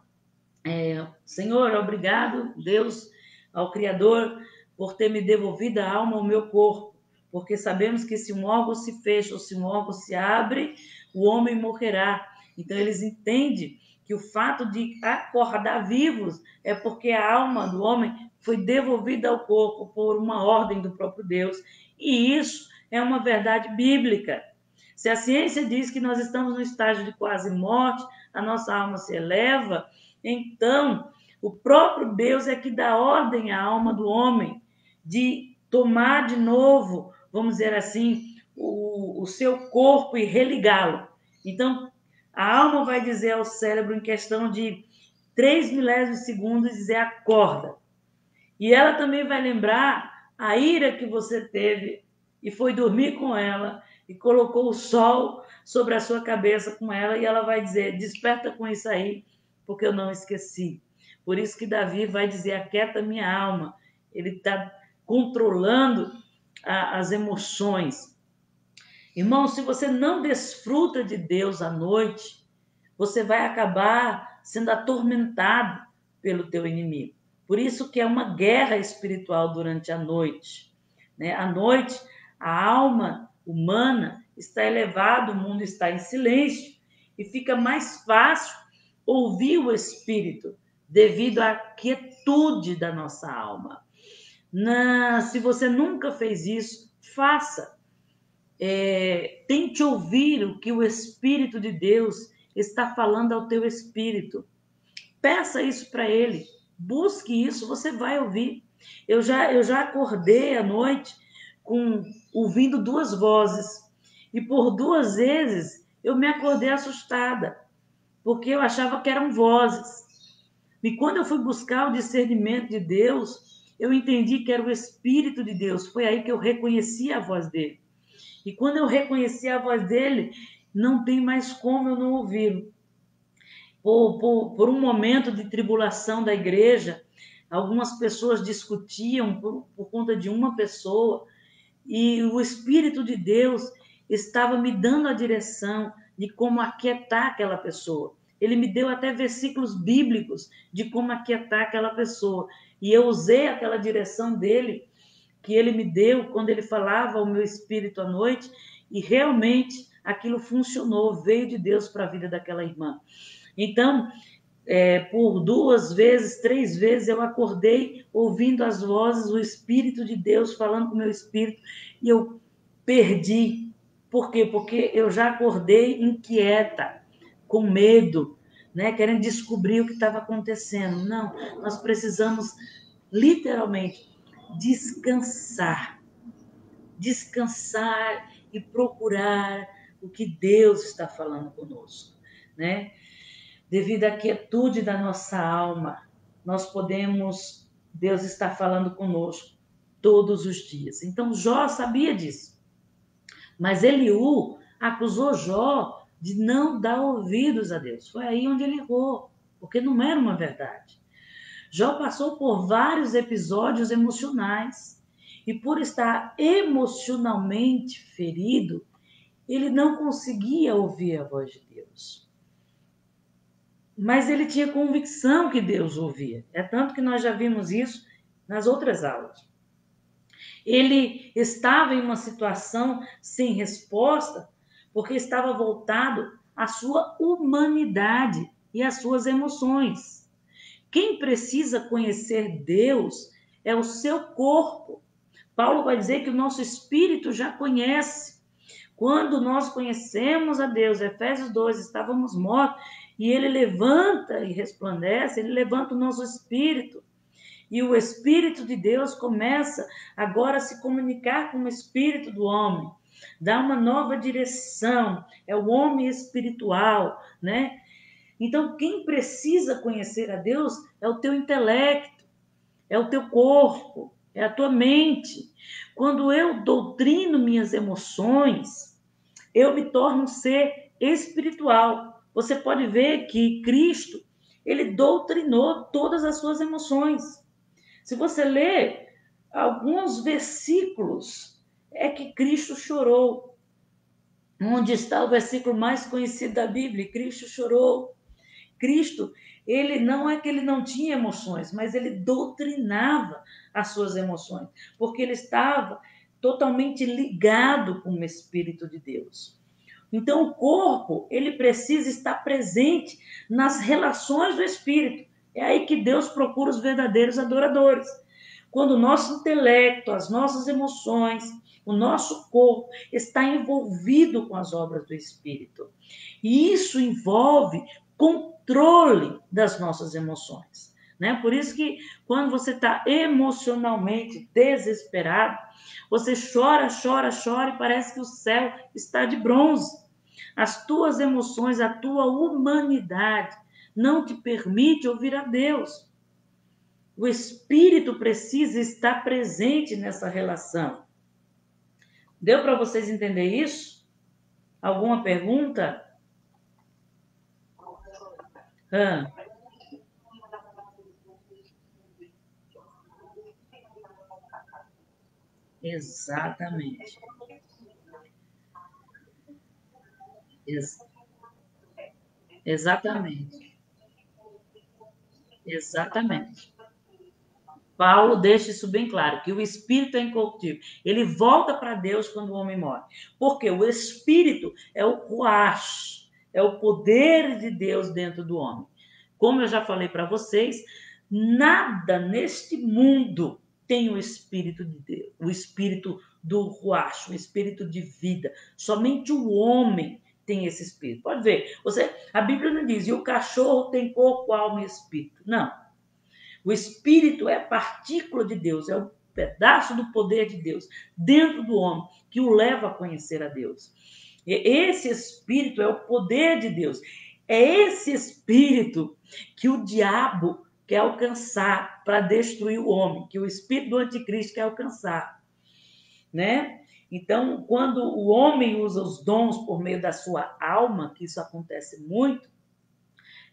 Senhor, obrigado, Deus, ao Criador, por ter me devolvido a alma ao meu corpo, porque sabemos que se um órgão se fecha ou se um órgão se abre, o homem morrerá. Então, eles entendem que o fato de acordar vivos é porque a alma do homem foi devolvida ao corpo por uma ordem do próprio Deus. E isso é uma verdade bíblica. Se a ciência diz que nós estamos no estágio de quase morte, a nossa alma se eleva, então o próprio Deus é que dá ordem à alma do homem de tomar de novo, vamos dizer assim, o seu corpo e religá-lo. Então, a alma vai dizer ao cérebro, em questão de 3 milésimos de segundos, dizer: acorda. E ela também vai lembrar a ira que você teve e foi dormir com ela e colocou o sol sobre a sua cabeça com ela, e ela vai dizer: desperta com isso aí, porque eu não esqueci. Por isso que Davi vai dizer: aquieta minha alma. Ele está controlando as emoções. Irmão, se você não desfruta de Deus à noite, você vai acabar sendo atormentado pelo teu inimigo. Por isso que é uma guerra espiritual durante a noite, né? À noite, a alma humana está elevada, o mundo está em silêncio, e fica mais fácil ouvir o Espírito, devido à quietude da nossa alma. Se você nunca fez isso, faça. Tente ouvir o que o Espírito de Deus está falando ao teu espírito. Peça isso para ele. Busque isso, você vai ouvir. Eu já acordei à noite ouvindo 2 vozes. E por 2 vezes eu me acordei assustada, porque eu achava que eram vozes. E quando eu fui buscar o discernimento de Deus, eu entendi que era o Espírito de Deus. Foi aí que eu reconheci a voz dele. E quando eu reconheci a voz dele, não tem mais como eu não ouvi-lo. Por um momento de tribulação da igreja, algumas pessoas discutiam por conta de uma pessoa, e o Espírito de Deus estava me dando a direção de como aquietar aquela pessoa. Ele me deu até versículos bíblicos de como aquietar aquela pessoa. E eu usei aquela direção dele, que ele me deu, quando ele falava ao meu espírito à noite, e realmente aquilo funcionou, veio de Deus para a vida daquela irmã. Então, por 2 vezes, 3 vezes, eu acordei ouvindo as vozes, o Espírito de Deus falando com o meu espírito, e eu perdi. Por quê? Porque eu já acordei inquieta, com medo, né? Querendo descobrir o que estava acontecendo. Não, nós precisamos literalmente descansar. Descansar e procurar o que Deus está falando conosco, né? Devido à quietude da nossa alma, Deus está falando conosco todos os dias. Então Jó sabia disso. Mas Eliú acusou Jó de não dar ouvidos a Deus. Foi aí onde ele errou, porque não era uma verdade. Jó passou por vários episódios emocionais, e por estar emocionalmente ferido, ele não conseguia ouvir a voz de Deus. Mas ele tinha convicção que Deus ouvia. É tanto que nós já vimos isso nas outras aulas. Ele estava em uma situação sem resposta, porque estava voltado à sua humanidade e às suas emoções. Quem precisa conhecer Deus é o seu corpo. Paulo vai dizer que o nosso espírito já conhece. Quando nós conhecemos a Deus, Efésios 2, estávamos mortos, e ele levanta e resplandece, ele levanta o nosso espírito. E o Espírito de Deus começa agora a se comunicar com o espírito do homem, dá uma nova direção, é o homem espiritual, né? Então, quem precisa conhecer a Deus é o teu intelecto, é o teu corpo, é a tua mente. Quando eu doutrino minhas emoções, eu me torno um ser espiritual. Você pode ver que Cristo, ele doutrinou todas as suas emoções. Se você ler alguns versículos, é que Cristo chorou. Onde está o versículo mais conhecido da Bíblia? Cristo chorou. Cristo, ele não é que ele não tinha emoções, mas ele doutrinava as suas emoções, porque ele estava totalmente ligado com o Espírito de Deus. Então, o corpo, ele precisa estar presente nas relações do Espírito. É aí que Deus procura os verdadeiros adoradores. Quando o nosso intelecto, as nossas emoções, o nosso corpo está envolvido com as obras do Espírito. E isso envolve controle das nossas emoções. Né? Por isso que quando você está emocionalmente desesperado, você chora, chora, chora e parece que o céu está de bronze. As tuas emoções, a tua humanidade não te permite ouvir a Deus. O Espírito precisa estar presente nessa relação. Deu para vocês entenderem isso? Alguma pergunta? Exatamente. Ex exatamente. Exatamente. Paulo deixa isso bem claro, que o espírito é incorruptível. Ele volta para Deus quando o homem morre. Porque o espírito é o ruach, é o poder de Deus dentro do homem. Como eu já falei para vocês, nada neste mundo tem o espírito de Deus, o espírito do ruach, o espírito de vida. Somente o homem tem esse espírito. Pode ver, a Bíblia não diz, e o cachorro tem corpo, alma e espírito. Não. O Espírito é a partícula de Deus, é um pedaço do poder de Deus dentro do homem que o leva a conhecer a Deus. E esse Espírito é o poder de Deus. É esse Espírito que o diabo quer alcançar para destruir o homem, que o Espírito do Anticristo quer alcançar, né? Então, quando o homem usa os dons por meio da sua alma, que isso acontece muito,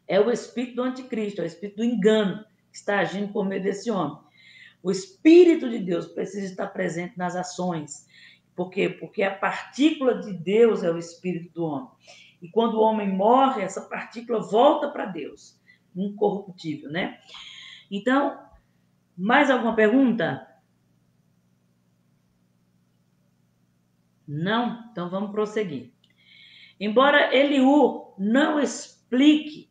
é o Espírito do Anticristo, é o Espírito do engano, está agindo por meio desse homem. O Espírito de Deus precisa estar presente nas ações. Por quê? Porque a partícula de Deus é o Espírito do homem. E quando o homem morre, essa partícula volta para Deus, incorruptível, né? Então, mais alguma pergunta? Não? Então vamos prosseguir. Embora Eliú não explique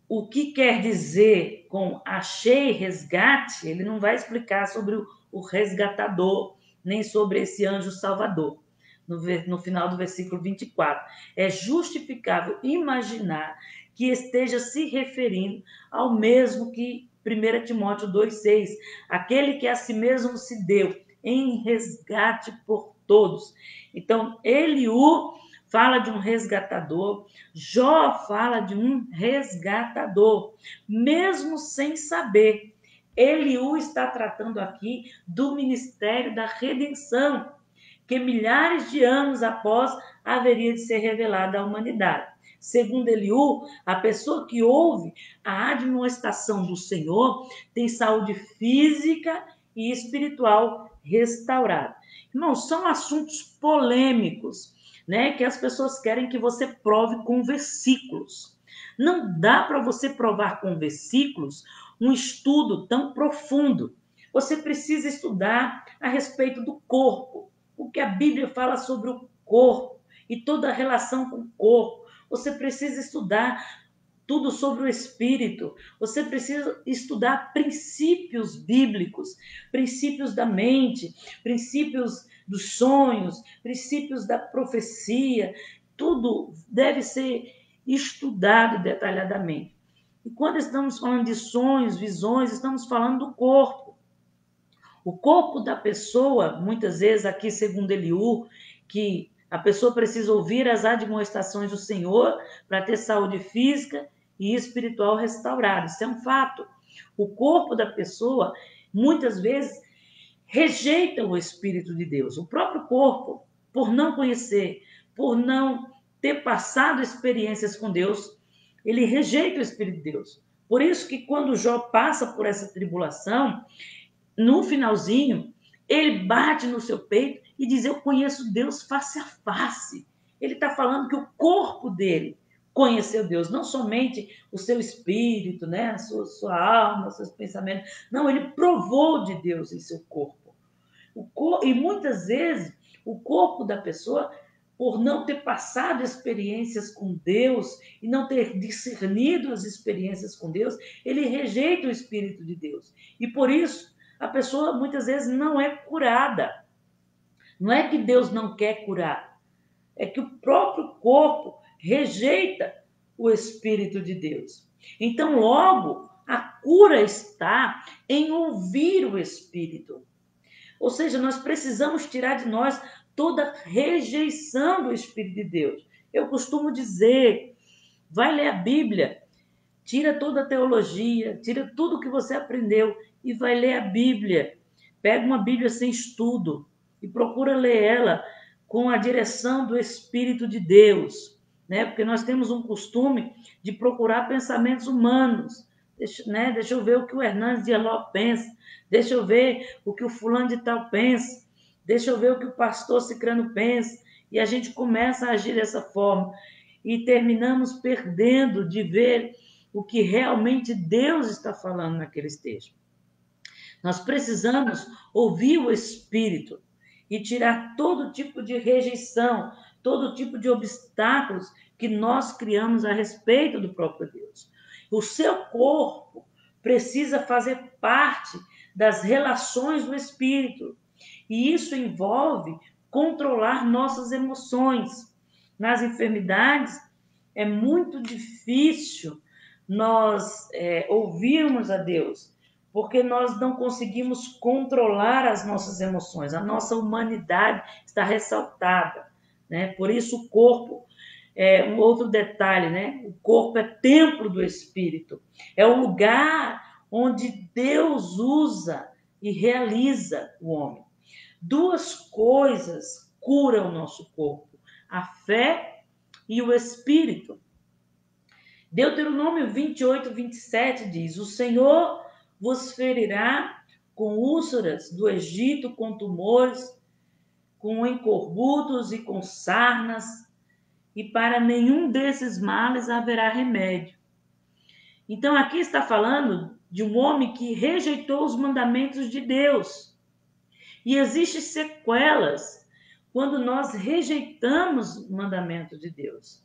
o que quer dizer com achei resgate, ele não vai explicar sobre o resgatador, nem sobre esse anjo salvador. No final do versículo 24. É justificável imaginar que esteja se referindo ao mesmo que 1 Timóteo 2,6, aquele que a si mesmo se deu em resgate por todos. Então, Eliú fala de um resgatador, Jó fala de um resgatador, mesmo sem saber. Eliú está tratando aqui do ministério da redenção, que milhares de anos após haveria de ser revelada à humanidade. Segundo Eliú, a pessoa que ouve a admoestação do Senhor tem saúde física e espiritual restaurada. Irmãos, são assuntos polêmicos, né, que as pessoas querem que você prove com versículos. Não dá para você provar com versículos um estudo tão profundo. Você precisa estudar a respeito do corpo, o que a Bíblia fala sobre o corpo e toda a relação com o corpo. Você precisa estudar tudo sobre o espírito. Você precisa estudar princípios bíblicos, princípios da mente, princípios dos sonhos, princípios da profecia. Tudo deve ser estudado detalhadamente. E quando estamos falando de sonhos, visões, estamos falando do corpo. O corpo da pessoa, muitas vezes aqui, segundo Eliú, que a pessoa precisa ouvir as admoestações do Senhor para ter saúde física e espiritual restaurada. Isso é um fato. O corpo da pessoa, muitas vezes, rejeita o Espírito de Deus. O próprio corpo, por não conhecer, por não ter passado experiências com Deus, ele rejeita o Espírito de Deus. Por isso que quando Jó passa por essa tribulação, no finalzinho, ele bate no seu peito e diz: eu conheço Deus face a face. Ele está falando que o corpo dele conheceu Deus, não somente o seu espírito, né? a sua alma, os seus pensamentos. Não, ele provou de Deus em seu corpo. E muitas vezes o corpo da pessoa, por não ter passado experiências com Deus e não ter discernido as experiências com Deus, ele rejeita o Espírito de Deus. E por isso, a pessoa muitas vezes não é curada. Não é que Deus não quer curar, é que o próprio corpo rejeita o Espírito de Deus. Então, logo, a cura está em ouvir o Espírito. Ou seja, nós precisamos tirar de nós toda rejeição do Espírito de Deus. Eu costumo dizer, vai ler a Bíblia, tira toda a teologia, tira tudo que você aprendeu e vai ler a Bíblia. Pega uma Bíblia sem estudo e procura ler ela com a direção do Espírito de Deus, né? Porque nós temos um costume de procurar pensamentos humanos. Deixa eu ver o que o Hernandes de Eló pensa, deixa eu ver o que o fulano de tal pensa, deixa eu ver o que o pastor Cicrano pensa, e a gente começa a agir dessa forma e terminamos perdendo de ver o que realmente Deus está falando naqueles textos. Nós precisamos ouvir o Espírito e tirar todo tipo de rejeição, todo tipo de obstáculos que nós criamos a respeito do próprio Deus. O seu corpo precisa fazer parte das relações do Espírito, e isso envolve controlar nossas emoções. Nas enfermidades, é muito difícil nós ouvirmos a Deus, porque nós não conseguimos controlar as nossas emoções. A nossa humanidade está ressaltada, né? Por isso o corpo um outro detalhe, né? O corpo é templo do Espírito. É o lugar onde Deus usa e realiza o homem. Duas coisas curam o nosso corpo: a fé e o Espírito. Deuteronômio 28, 27 diz: o Senhor vos ferirá com úlceras do Egito, com tumores, com encorbutos e com sarnas, e para nenhum desses males haverá remédio. Então, aqui está falando de um homem que rejeitou os mandamentos de Deus. E existem sequelas quando nós rejeitamos o mandamento de Deus.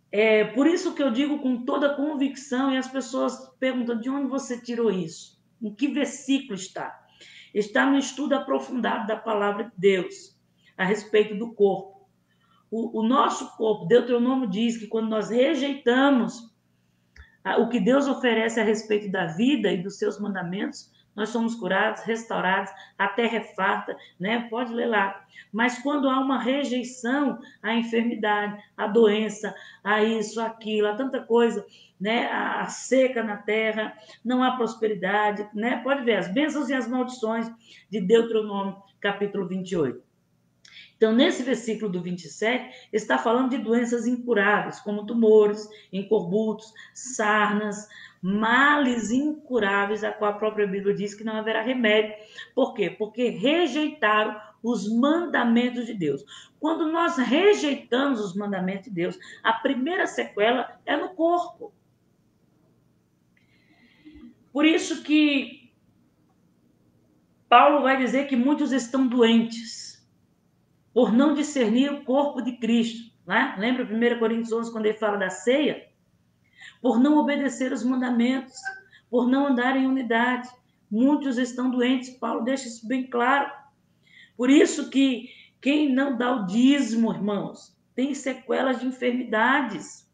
É por isso que eu digo com toda convicção, e as pessoas perguntam: de onde você tirou isso? Em que versículo está? Está no estudo aprofundado da palavra de Deus a respeito do corpo. O nosso corpo, Deuteronômio diz que quando nós rejeitamos o que Deus oferece a respeito da vida e dos seus mandamentos, nós somos curados, restaurados, a terra é farta, né? Pode ler lá. Mas quando há uma rejeição à enfermidade, à doença, a isso, aquilo, a tanta coisa, né? A seca na terra, não há prosperidade, né? Pode ver as bênçãos e as maldições de Deuteronômio, capítulo 28. Então, nesse versículo do 27, está falando de doenças incuráveis, como tumores, encorbutos, sarnas, males incuráveis, a qual a própria Bíblia diz que não haverá remédio. Por quê? Porque rejeitaram os mandamentos de Deus. Quando nós rejeitamos os mandamentos de Deus, a primeira sequela é no corpo. Por isso que Paulo vai dizer que muitos estão doentes por não discernir o corpo de Cristo. Né? Lembra 1 Coríntios 11, quando ele fala da ceia? Por não obedecer os mandamentos, por não andar em unidade. Muitos estão doentes, Paulo deixa isso bem claro. Por isso que quem não dá o dízimo, irmãos, tem sequelas de enfermidades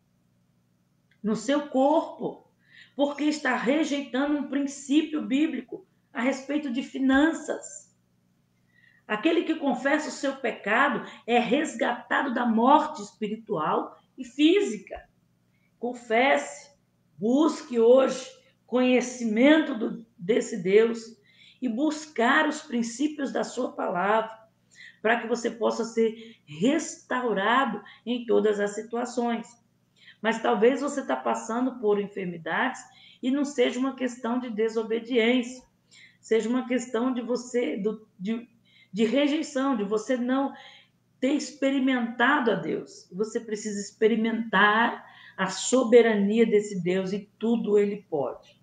no seu corpo, porque está rejeitando um princípio bíblico a respeito de finanças. Aquele que confessa o seu pecado é resgatado da morte espiritual e física. Confesse, busque hoje conhecimento desse Deus e buscar os princípios da sua palavra, para que você possa ser restaurado em todas as situações. Mas talvez você está passando por enfermidades e não seja uma questão de desobediência, seja uma questão de você, de rejeição, de você não ter experimentado a Deus. Você precisa experimentar a soberania desse Deus e tudo ele pode.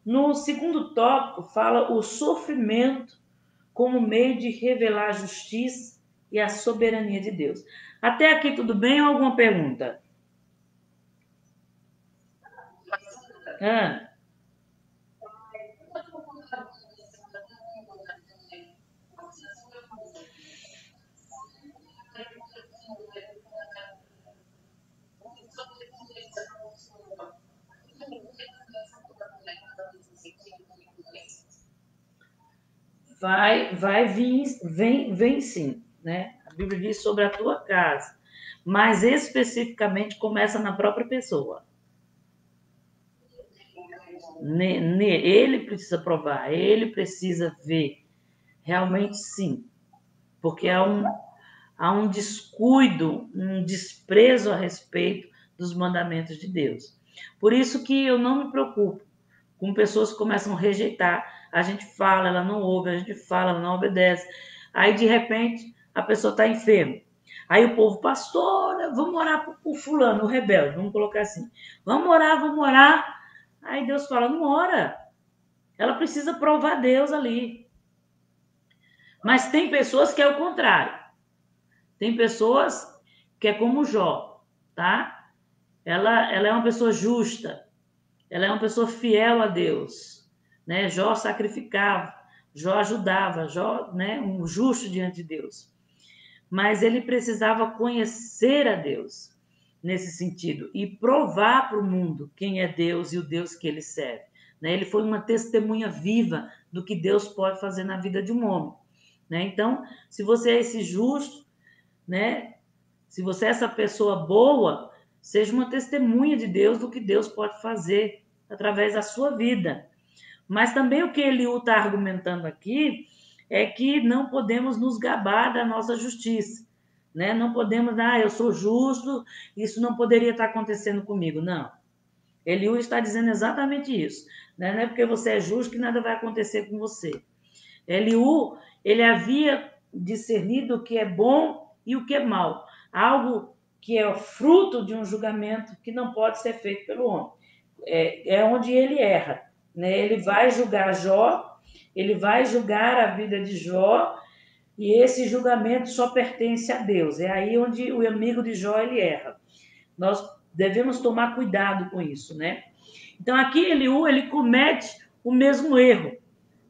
No segundo tópico, fala o sofrimento como meio de revelar a justiça e a soberania de Deus. Até aqui tudo bem ou alguma pergunta? Vai vir, vem sim, né? A Bíblia diz sobre a tua casa, mas especificamente começa na própria pessoa. Ele precisa provar, ele precisa ver, realmente sim, porque há um descuido, um desprezo a respeito dos mandamentos de Deus. Por isso que eu não me preocupo com pessoas que começam a rejeitar. A gente fala, ela não ouve, a gente fala, ela não obedece. Aí, de repente, a pessoa está enferma. Aí o povo, pastor, vamos orar por fulano, o rebelde, vamos colocar assim. Vamos orar. Aí Deus fala, não ora. Ela precisa provar Deus ali. Mas tem pessoas que é o contrário. Tem pessoas que é como Jó, tá? Ela é uma pessoa justa. Ela é uma pessoa fiel a Deus, né? Jó sacrificava, Jó ajudava, Jó, né, um justo diante de Deus. Mas ele precisava conhecer a Deus nesse sentido e provar para o mundo quem é Deus e o Deus que ele serve. Né? Ele foi uma testemunha viva do que Deus pode fazer na vida de um homem. Né? Então, se você é esse justo, né? Se você é essa pessoa boa, seja uma testemunha de Deus do que Deus pode fazer através da sua vida. Mas também o que Eliú está argumentando aqui é que não podemos nos gabar da nossa justiça. Né? Não podemos, eu sou justo, isso não poderia estar acontecendo comigo. Não. Eliú está dizendo exatamente isso. Né? Não é porque você é justo que nada vai acontecer com você. Eliú, ele havia discernido o que é bom e o que é mal. Algo que é fruto de um julgamento que não pode ser feito pelo homem. É onde ele erra. Né? Ele vai julgar Jó, ele vai julgar a vida de Jó, e esse julgamento só pertence a Deus. É aí onde o amigo de Jó ele erra. Nós devemos tomar cuidado com isso, né? Então aqui Eliú, ele comete o mesmo erro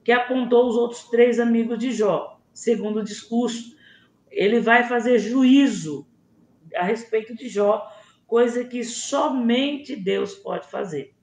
que apontou os outros 3 amigos de Jó. Segundo o discurso, ele vai fazer juízo a respeito de Jó, coisa que somente Deus pode fazer.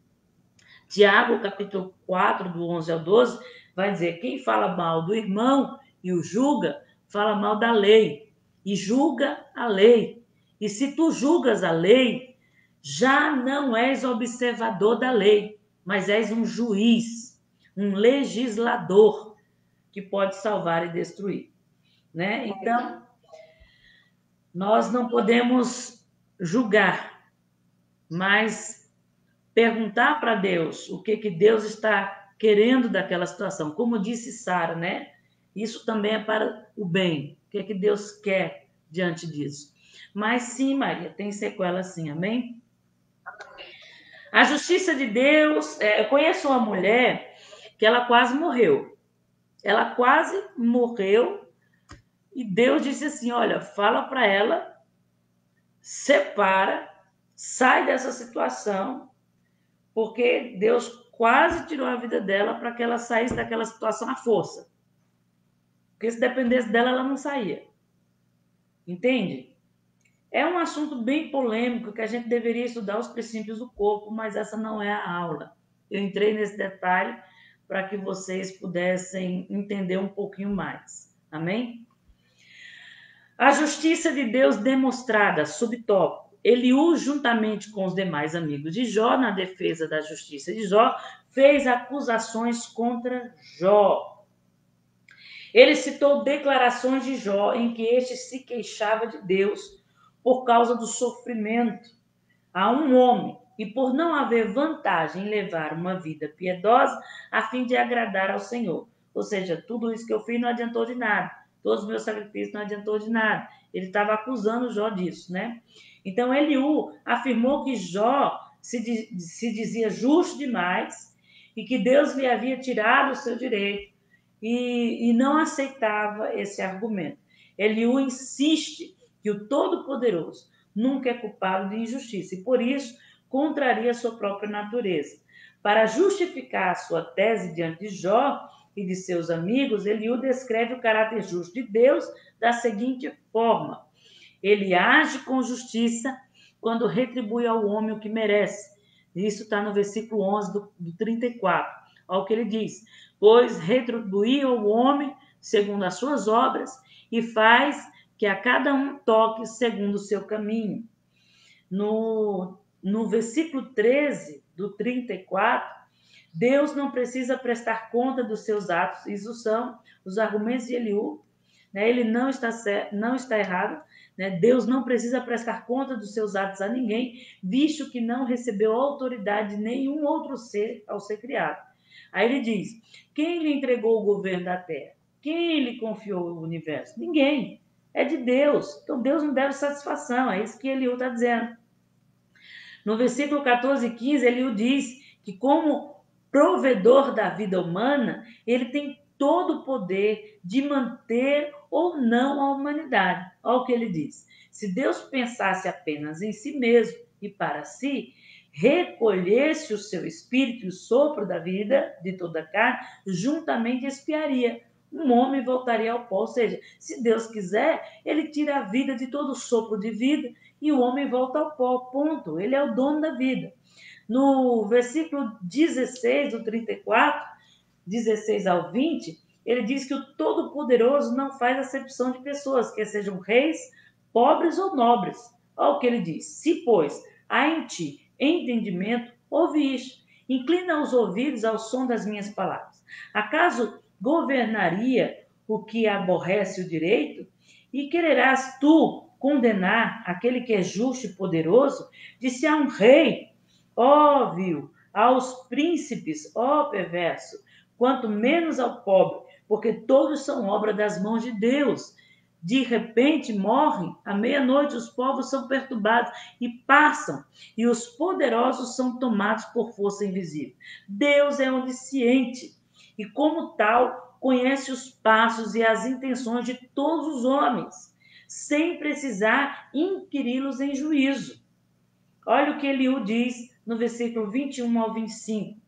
Tiago, capítulo 4, do 11 ao 12, vai dizer, quem fala mal do irmão e o julga, fala mal da lei, e julga a lei. E se tu julgas a lei, já não és observador da lei, mas és um juiz, um legislador, que pode salvar e destruir. Né? Então, nós não podemos julgar, mas perguntar para Deus o que Deus está querendo daquela situação. Como disse Sara, né? Isso também é para o bem. O que Deus quer diante disso? Mas sim, Maria, tem sequela sim, amém? A justiça de Deus... eu conheço uma mulher que ela quase morreu. Ela quase morreu e Deus disse assim: olha, fala para ela, separa, sai dessa situação, porque Deus quase tirou a vida dela para que ela saísse daquela situação à força. Porque se dependesse dela, ela não saía. Entende? É um assunto bem polêmico que a gente deveria estudar os princípios do corpo, mas essa não é a aula. Eu entrei nesse detalhe para que vocês pudessem entender um pouquinho mais. Amém? A justiça de Deus demonstrada, subtópico. Eliú, juntamente com os demais amigos de Jó, na defesa da justiça de Jó, fez acusações contra Jó. Ele citou declarações de Jó em que este se queixava de Deus por causa do sofrimento a um homem e por não haver vantagem em levar uma vida piedosa a fim de agradar ao Senhor. Ou seja, tudo isso que eu fiz não adiantou de nada. Todos os meus sacrifícios não adiantou de nada. Ele estava acusando Jó disso, né? Então, Eliú afirmou que Jó se dizia justo demais e que Deus lhe havia tirado o seu direito e não aceitava esse argumento. Eliú insiste que o Todo-Poderoso nunca é culpado de injustiça e, por isso, contraria a sua própria natureza. Para justificar a sua tese diante de Jó e de seus amigos, Eliú descreve o caráter justo de Deus da seguinte forma: ele age com justiça quando retribui ao homem o que merece. Isso está no versículo 11 do 34. Olha o que ele diz: pois retribui ao homem segundo as suas obras e faz que a cada um toque segundo o seu caminho. No versículo 13 do 34, Deus não precisa prestar conta dos seus atos. Isso são os argumentos de Eliú. Né? Ele não está certo, não está errado. Né? Deus não precisa prestar conta dos seus atos a ninguém, visto que não recebeu autoridade de nenhum outro ser ao ser criado. Aí ele diz: quem lhe entregou o governo da terra? Quem lhe confiou o universo? Ninguém. É de Deus. Então Deus não deve satisfação. É isso que Eliú está dizendo. No versículo 14 e 15, Eliú diz que, como provedor da vida humana, ele tem todo o poder de manter ou não a humanidade. Olha o que ele diz: se Deus pensasse apenas em si mesmo e para si, recolhesse o seu espírito e o sopro da vida de toda a carne, juntamente expiaria. Um homem voltaria ao pó. Ou seja, se Deus quiser, ele tira a vida de todo o sopro de vida e o homem volta ao pó. Ponto. Ele é o dono da vida. No versículo 16 do 34, 16 ao 20, ele diz que o Todo-Poderoso não faz acepção de pessoas, quer sejam reis, pobres ou nobres. Olha o que ele diz: se, pois, há em ti entendimento, ouve isto. Inclina os ouvidos ao som das minhas palavras. Acaso governaria o que aborrece o direito? E quererás tu condenar aquele que é justo e poderoso? Disse a um rei: ó vil, aos príncipes, ó perverso, quanto menos ao pobre, porque todos são obra das mãos de Deus. De repente morrem, à meia-noite os povos são perturbados e passam, e os poderosos são tomados por força invisível. Deus é onisciente e, como tal, conhece os passos e as intenções de todos os homens, sem precisar inquiri-los em juízo. Olha o que Eliú diz no versículo 21 ao 25.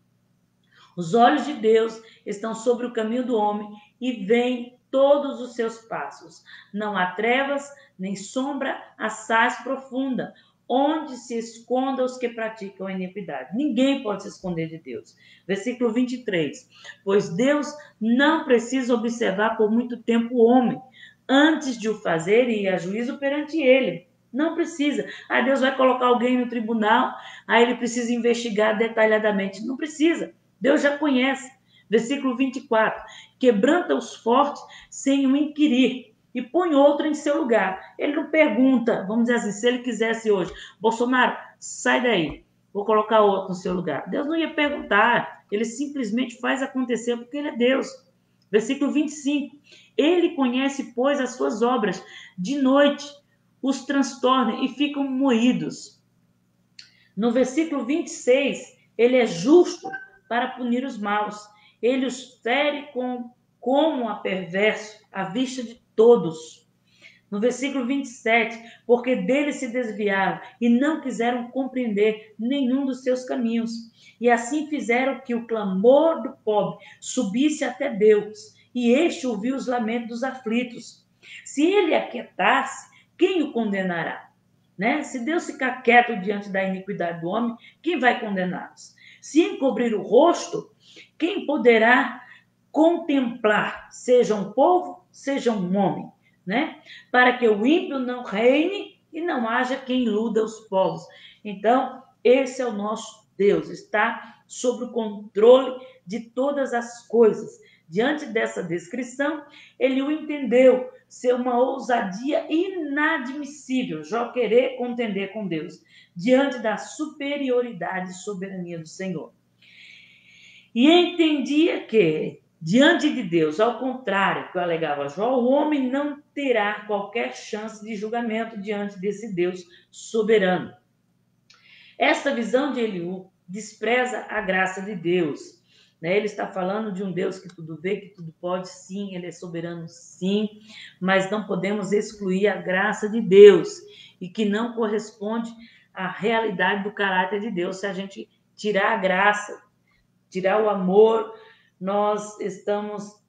Os olhos de Deus estão sobre o caminho do homem e veem todos os seus passos. Não há trevas, nem sombra assaz profunda, onde se esconda os que praticam a iniquidade. Ninguém pode se esconder de Deus. Versículo 23. Pois Deus não precisa observar por muito tempo o homem, antes de o fazer e ir a juízo perante ele. Não precisa. Aí Deus vai colocar alguém no tribunal, aí ele precisa investigar detalhadamente. Não precisa. Deus já conhece. Versículo 24. Quebranta os fortes sem o inquirir e põe outro em seu lugar. Ele não pergunta, vamos dizer assim, se ele quisesse hoje: Bolsonaro, sai daí, vou colocar outro no seu lugar. Deus não ia perguntar, ele simplesmente faz acontecer porque ele é Deus. Versículo 25. Ele conhece, pois, as suas obras. De noite os transtorna e ficam moídos. No versículo 26, ele é justo para punir os maus. Ele os fere com como a perverso à vista de todos. No versículo 27, porque dele se desviaram e não quiseram compreender nenhum dos seus caminhos. E assim fizeram que o clamor do pobre subisse até Deus, e este ouviu os lamentos dos aflitos. Se ele aquietasse, quem o condenará? Né? Se Deus ficar quieto diante da iniquidade do homem, quem vai condená-los? Se encobrir o rosto, quem poderá contemplar? Seja um povo, seja um homem, né? Para que o ímpio não reine e não haja quem iluda os povos. Então, esse é o nosso Deus, está sob o controle de todas as coisas. Diante dessa descrição, ele o entendeu ser uma ousadia inadmissível, Jó querer contender com Deus, diante da superioridade e soberania do Senhor. E entendia que, diante de Deus, ao contrário que alegava Jó, o homem não terá qualquer chance de julgamento diante desse Deus soberano. Esta visão de Eliú despreza a graça de Deus. Ele está falando de um Deus que tudo vê, que tudo pode, sim, ele é soberano, sim, mas não podemos excluir a graça de Deus e que não corresponde à realidade do caráter de Deus. Se a gente tirar a graça, tirar o amor, nós estamos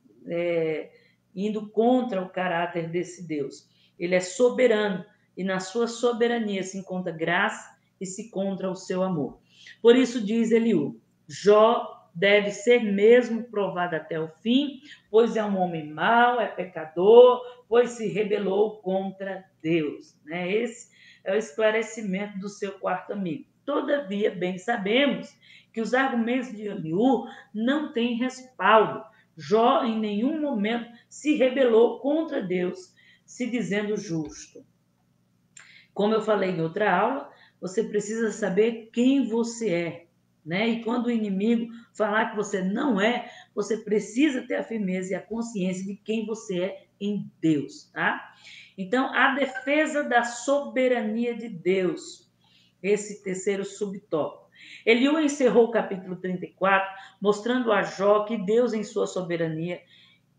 indo contra o caráter desse Deus. Ele é soberano e na sua soberania se encontra graça e se encontra o seu amor. Por isso diz Eliú, Jó deve ser mesmo provado até o fim, pois é um homem mau, é pecador, pois se rebelou contra Deus. Esse é o esclarecimento do seu quarto amigo. Todavia, bem sabemos que os argumentos de Eliú não têm respaldo. Jó em nenhum momento se rebelou contra Deus, se dizendo justo. Como eu falei em outra aula, você precisa saber quem você é. E quando o inimigo falar que você não é, você precisa ter a firmeza e a consciência de quem você é em Deus, tá? Então, a defesa da soberania de Deus, esse terceiro subtópico. Eliú encerrou o capítulo 34, mostrando a Jó que Deus, em sua soberania,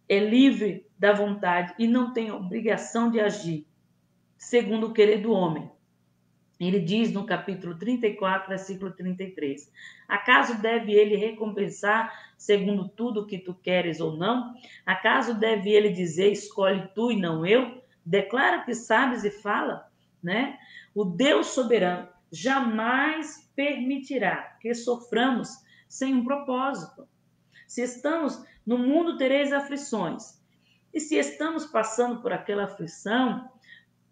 é livre da vontade e não tem obrigação de agir segundo o querer do homem. Ele diz no capítulo 34, versículo 33, acaso deve ele recompensar segundo tudo o que tu queres ou não? Acaso deve ele dizer, escolhe tu e não eu? Declara que sabes e fala, O Deus soberano jamais permitirá que soframos sem um propósito. Se estamos no mundo, tereis aflições. E se estamos passando por aquela aflição,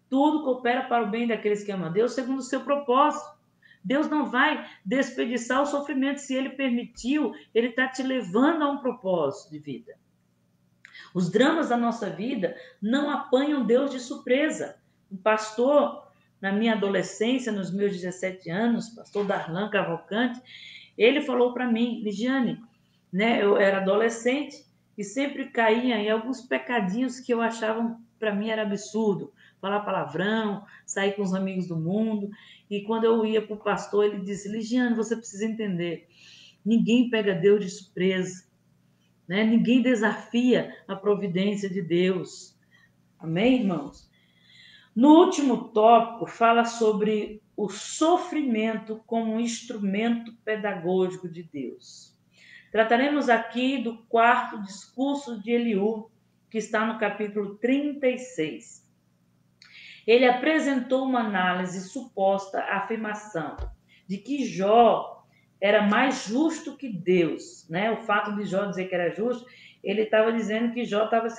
tudo coopera para o bem daqueles que amam a Deus, segundo o seu propósito. Deus não vai desperdiçar o sofrimento. Se Ele permitiu, Ele está te levando a um propósito de vida. Os dramas da nossa vida não apanham Deus de surpresa. Um pastor, na minha adolescência, nos meus 17 anos, pastor Darlan Cavalcante, ele falou para mim, Ligiane, eu era adolescente e sempre caía em alguns pecadinhos que eu achava, para mim, era absurdo. Falar palavrão, sair com os amigos do mundo. E quando eu ia para o pastor, ele disse, Ligiane, você precisa entender, ninguém pega Deus de surpresa. Ninguém desafia a providência de Deus. Amém, irmãos? No último tópico, fala sobre o sofrimento como um instrumento pedagógico de Deus. Trataremos aqui do quarto discurso de Eliú, que está no capítulo 36. Ele apresentou uma análise suposta afirmação de que Jó era mais justo que Deus. O fato de Jó dizer que era justo, ele estava dizendo que Jó estava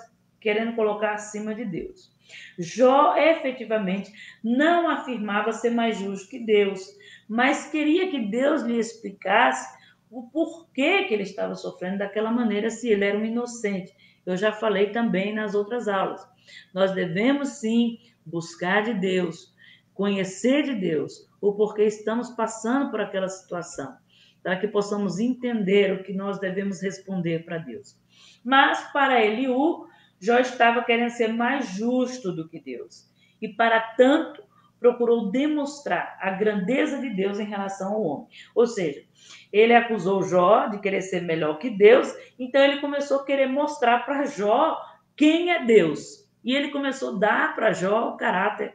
querendo colocar acima de Deus. Jó efetivamente não afirmava ser mais justo que Deus, mas queria que Deus lhe explicasse o porquê que ele estava sofrendo daquela maneira, se ele era um inocente. Eu já falei também nas outras aulas. Nós devemos sim buscar de Deus, conhecer de Deus, o porquê estamos passando por aquela situação, para que possamos entender o que nós devemos responder para Deus. Mas para Eliú, Jó estava querendo ser mais justo do que Deus. E para tanto, procurou demonstrar a grandeza de Deus em relação ao homem. Ou seja, ele acusou Jó de querer ser melhor que Deus, então ele começou a querer mostrar para Jó quem é Deus. E ele começou a dar para Jó o caráter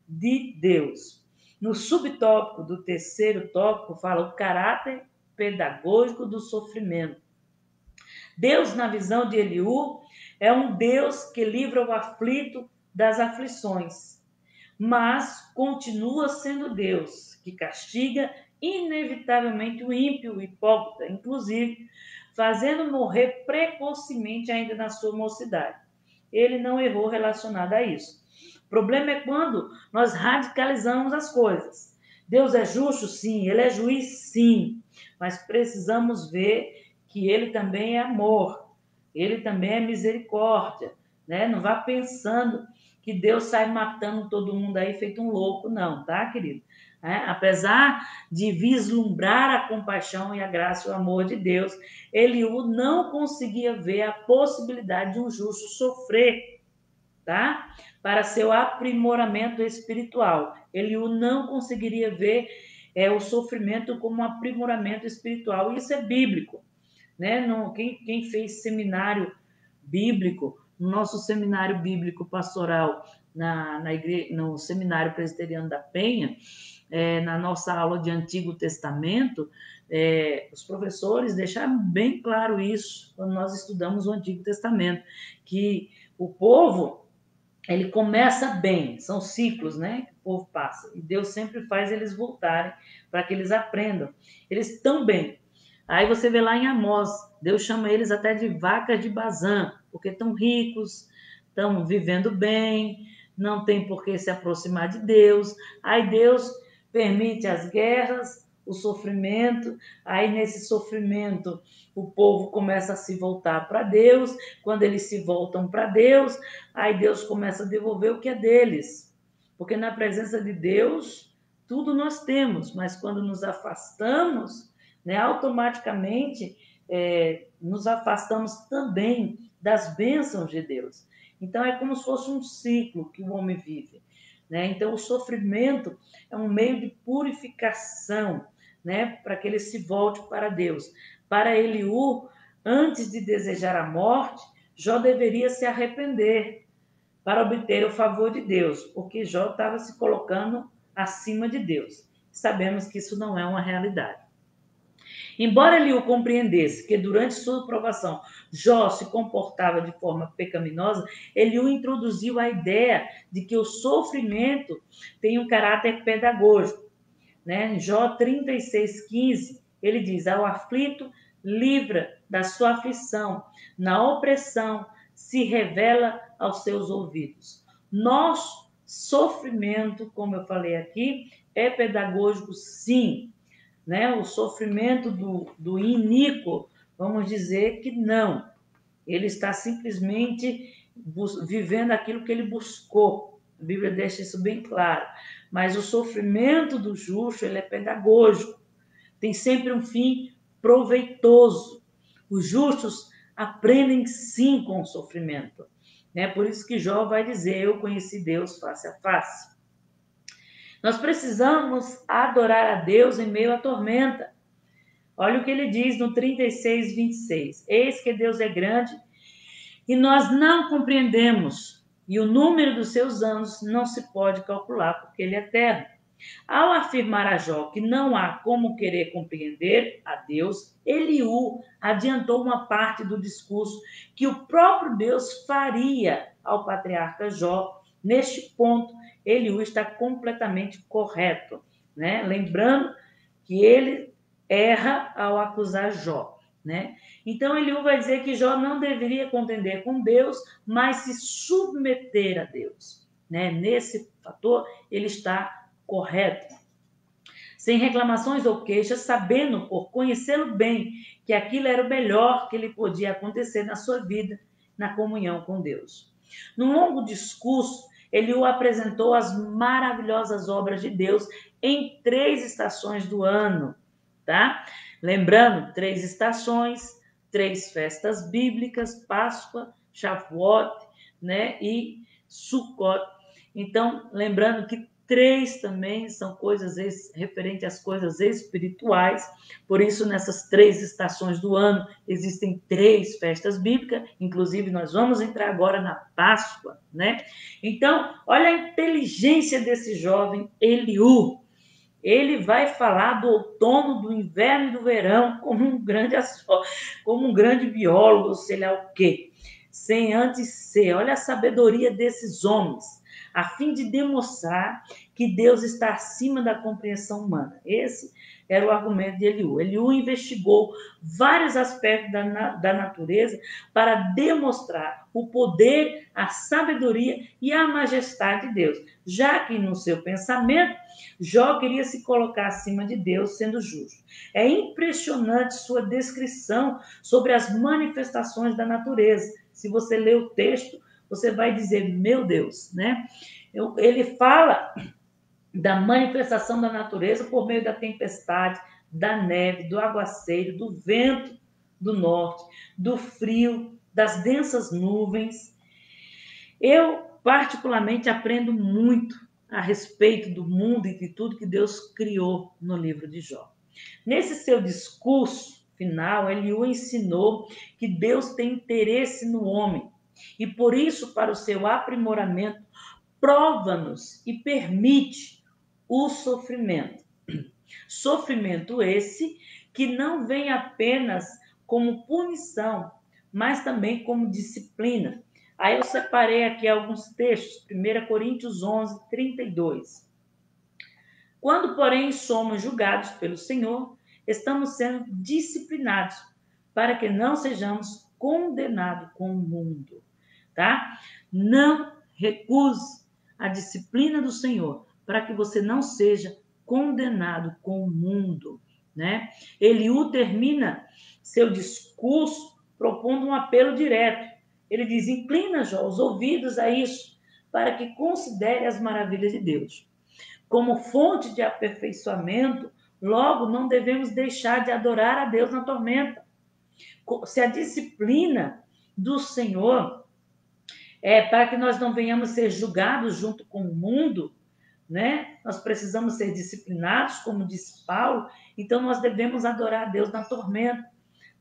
de Deus. No subtópico do terceiro tópico, fala o caráter pedagógico do sofrimento. Deus, na visão de Eliú, é um Deus que livra o aflito das aflições, mas continua sendo Deus que castiga inevitavelmente o ímpio, o hipócrita, inclusive fazendo morrer precocemente ainda na sua mocidade. Ele não errou relacionado a isso. O problema é quando nós radicalizamos as coisas. Deus é justo? Sim. Ele é juiz? Sim. Mas precisamos ver que ele também é amor. Ele também é misericórdia, né? Não vá pensando que Deus sai matando todo mundo aí feito um louco, não, tá, querido? Apesar de vislumbrar a compaixão e a graça e o amor de Deus, Eliú não conseguia ver a possibilidade de um justo sofrer, tá? Para seu aprimoramento espiritual. Eliú não conseguiria ver o sofrimento como um aprimoramento espiritual. Isso é bíblico, né? Quem fez seminário bíblico, no nosso seminário bíblico pastoral, na igreja, no Seminário Presbiteriano da Penha, na nossa aula de Antigo Testamento, os professores deixaram bem claro isso quando nós estudamos o Antigo Testamento, que o povo, ele começa bem, são ciclos, né, que o povo passa, e Deus sempre faz eles voltarem para que eles aprendam. Eles estão bem. Aí você vê lá em Amós, Deus chama eles até de vacas de Bazã, porque estão ricos, estão vivendo bem, não tem por que se aproximar de Deus. Aí Deus permite as guerras, o sofrimento, aí nesse sofrimento o povo começa a se voltar para Deus. Quando eles se voltam para Deus, aí Deus começa a devolver o que é deles, porque na presença de Deus tudo nós temos, mas quando nos afastamos, né, automaticamente nos afastamos também das bênçãos de Deus. Então é como se fosse um ciclo que o homem vive, né? Então o sofrimento é um meio de purificação, né, para que ele se volte para Deus. Para Eliú, antes de desejar a morte, Jó deveria se arrepender para obter o favor de Deus, porque Jó estava se colocando acima de Deus. Sabemos que isso não é uma realidade. Embora Eliú compreendesse que durante sua provação Jó se comportava de forma pecaminosa, Eliú introduziu a ideia de que o sofrimento tem um caráter pedagógico, né? Em Jó 36:15, ele diz: ao aflito livra da sua aflição, na opressão se revela aos seus ouvidos. Nosso sofrimento, como eu falei aqui, é pedagógico, sim, né? O sofrimento do iníquo, vamos dizer que não. Ele está simplesmente vivendo aquilo que ele buscou. A Bíblia deixa isso bem claro. Mas o sofrimento do justo, ele é pedagógico. Tem sempre um fim proveitoso. Os justos aprendem sim com o sofrimento, né? Por isso que Jó vai dizer: eu conheci Deus face a face. Nós precisamos adorar a Deus em meio à tormenta. Olha o que ele diz no 36:26. Eis que Deus é grande e nós não compreendemos, e o número dos seus anos não se pode calcular, porque ele é eterno. Ao afirmar a Jó que não há como querer compreender a Deus, Eliú adiantou uma parte do discurso que o próprio Deus faria ao patriarca Jó. Neste ponto, Eliú está completamente correto, né? Lembrando que ele erra ao acusar Jó, né? Então, Eliú vai dizer que Jó não deveria contender com Deus, mas se submeter a Deus, né? Nesse fator, ele está correto, sem reclamações ou queixas, sabendo por conhecê-lo bem que aquilo era o melhor que lhe podia acontecer na sua vida, na comunhão com Deus. Num longo discurso, Eliú apresentou as maravilhosas obras de Deus em 3 estações do ano, tá? Lembrando, 3 estações, 3 festas bíblicas: Páscoa, Shavuot, né, e Sukkot. Então, lembrando que 3 também são coisas referentes às coisas espirituais. Por isso, nessas 3 estações do ano, existem 3 festas bíblicas. Inclusive, nós vamos entrar agora na Páscoa, né? Então, olha a inteligência desse jovem Eliú. Ele vai falar do outono, do inverno e do verão como um grande biólogo, sei lá o quê. Sem antes ser. Olha a sabedoria desses homens, a fim de demonstrar que Deus está acima da compreensão humana. Esse era o argumento de Eliú. Eliú investigou vários aspectos da natureza para demonstrar o poder, a sabedoria e a majestade de Deus, já que no seu pensamento, Jó queria se colocar acima de Deus, sendo justo. É impressionante sua descrição sobre as manifestações da natureza. Se você ler o texto, você vai dizer, meu Deus, né? Ele fala da manifestação da natureza por meio da tempestade, da neve, do aguaceiro, do vento do norte, do frio, das densas nuvens. Eu, particularmente, aprendo muito a respeito do mundo e de tudo que Deus criou no livro de Jó. Nesse seu discurso final, ele o ensinou que Deus tem interesse no homem e, por isso, para o seu aprimoramento, prova-nos e permite o sofrimento. Sofrimento esse que não vem apenas como punição, mas também como disciplina. Aí eu separei aqui alguns textos, 1 Coríntios 11, 32. Quando, porém, somos julgados pelo Senhor, estamos sendo disciplinados para que não sejamos condenados com o mundo, tá? Não recuse a disciplina do Senhor para que você não seja condenado com o mundo, né? Eliú termina seu discurso propondo um apelo direto. Ele diz, inclina, Jó, os ouvidos a isso, para que considere as maravilhas de Deus. Como fonte de aperfeiçoamento, logo não devemos deixar de adorar a Deus na tormenta. Se a disciplina do Senhor é para que nós não venhamos ser julgados junto com o mundo, né? Nós precisamos ser disciplinados, como disse Paulo, então nós devemos adorar a Deus na tormenta.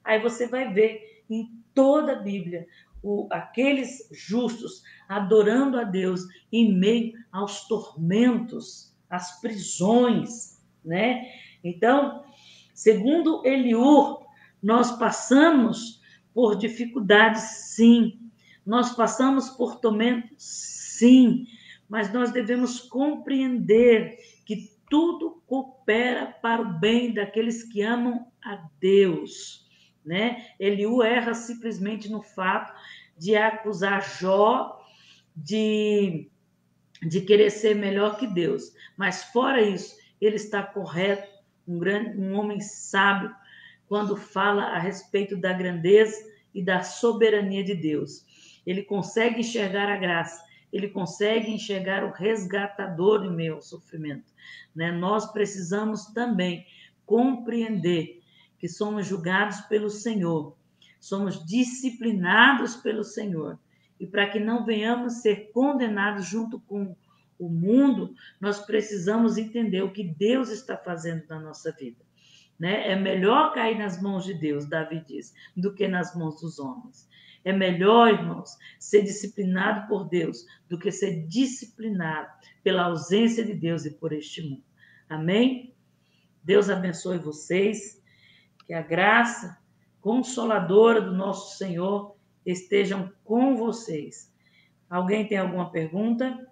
Aí você vai ver em toda a Bíblia aqueles justos adorando a Deus em meio aos tormentos, às prisões, né? Então, segundo Eliú, nós passamos por dificuldades, sim. Nós passamos por tormentos, sim. Mas nós devemos compreender que tudo coopera para o bem daqueles que amam a Deus, né? Eliú erra simplesmente no fato de acusar Jó de querer ser melhor que Deus. Mas fora isso, ele está correto, um homem sábio, quando fala a respeito da grandeza e da soberania de Deus. Ele consegue enxergar a graça, ele consegue enxergar o resgatador em meio ao sofrimento, né? Nós precisamos também compreender que somos julgados pelo Senhor, somos disciplinados pelo Senhor, e para que não venhamos ser condenados junto com o mundo, nós precisamos entender o que Deus está fazendo na nossa vida, né? É melhor cair nas mãos de Deus, Davi diz, do que nas mãos dos homens. É melhor, irmãos, ser disciplinado por Deus do que ser disciplinado pela ausência de Deus e por este mundo. Amém? Deus abençoe vocês, que a graça consoladora do nosso Senhor estejam com vocês. Alguém tem alguma pergunta?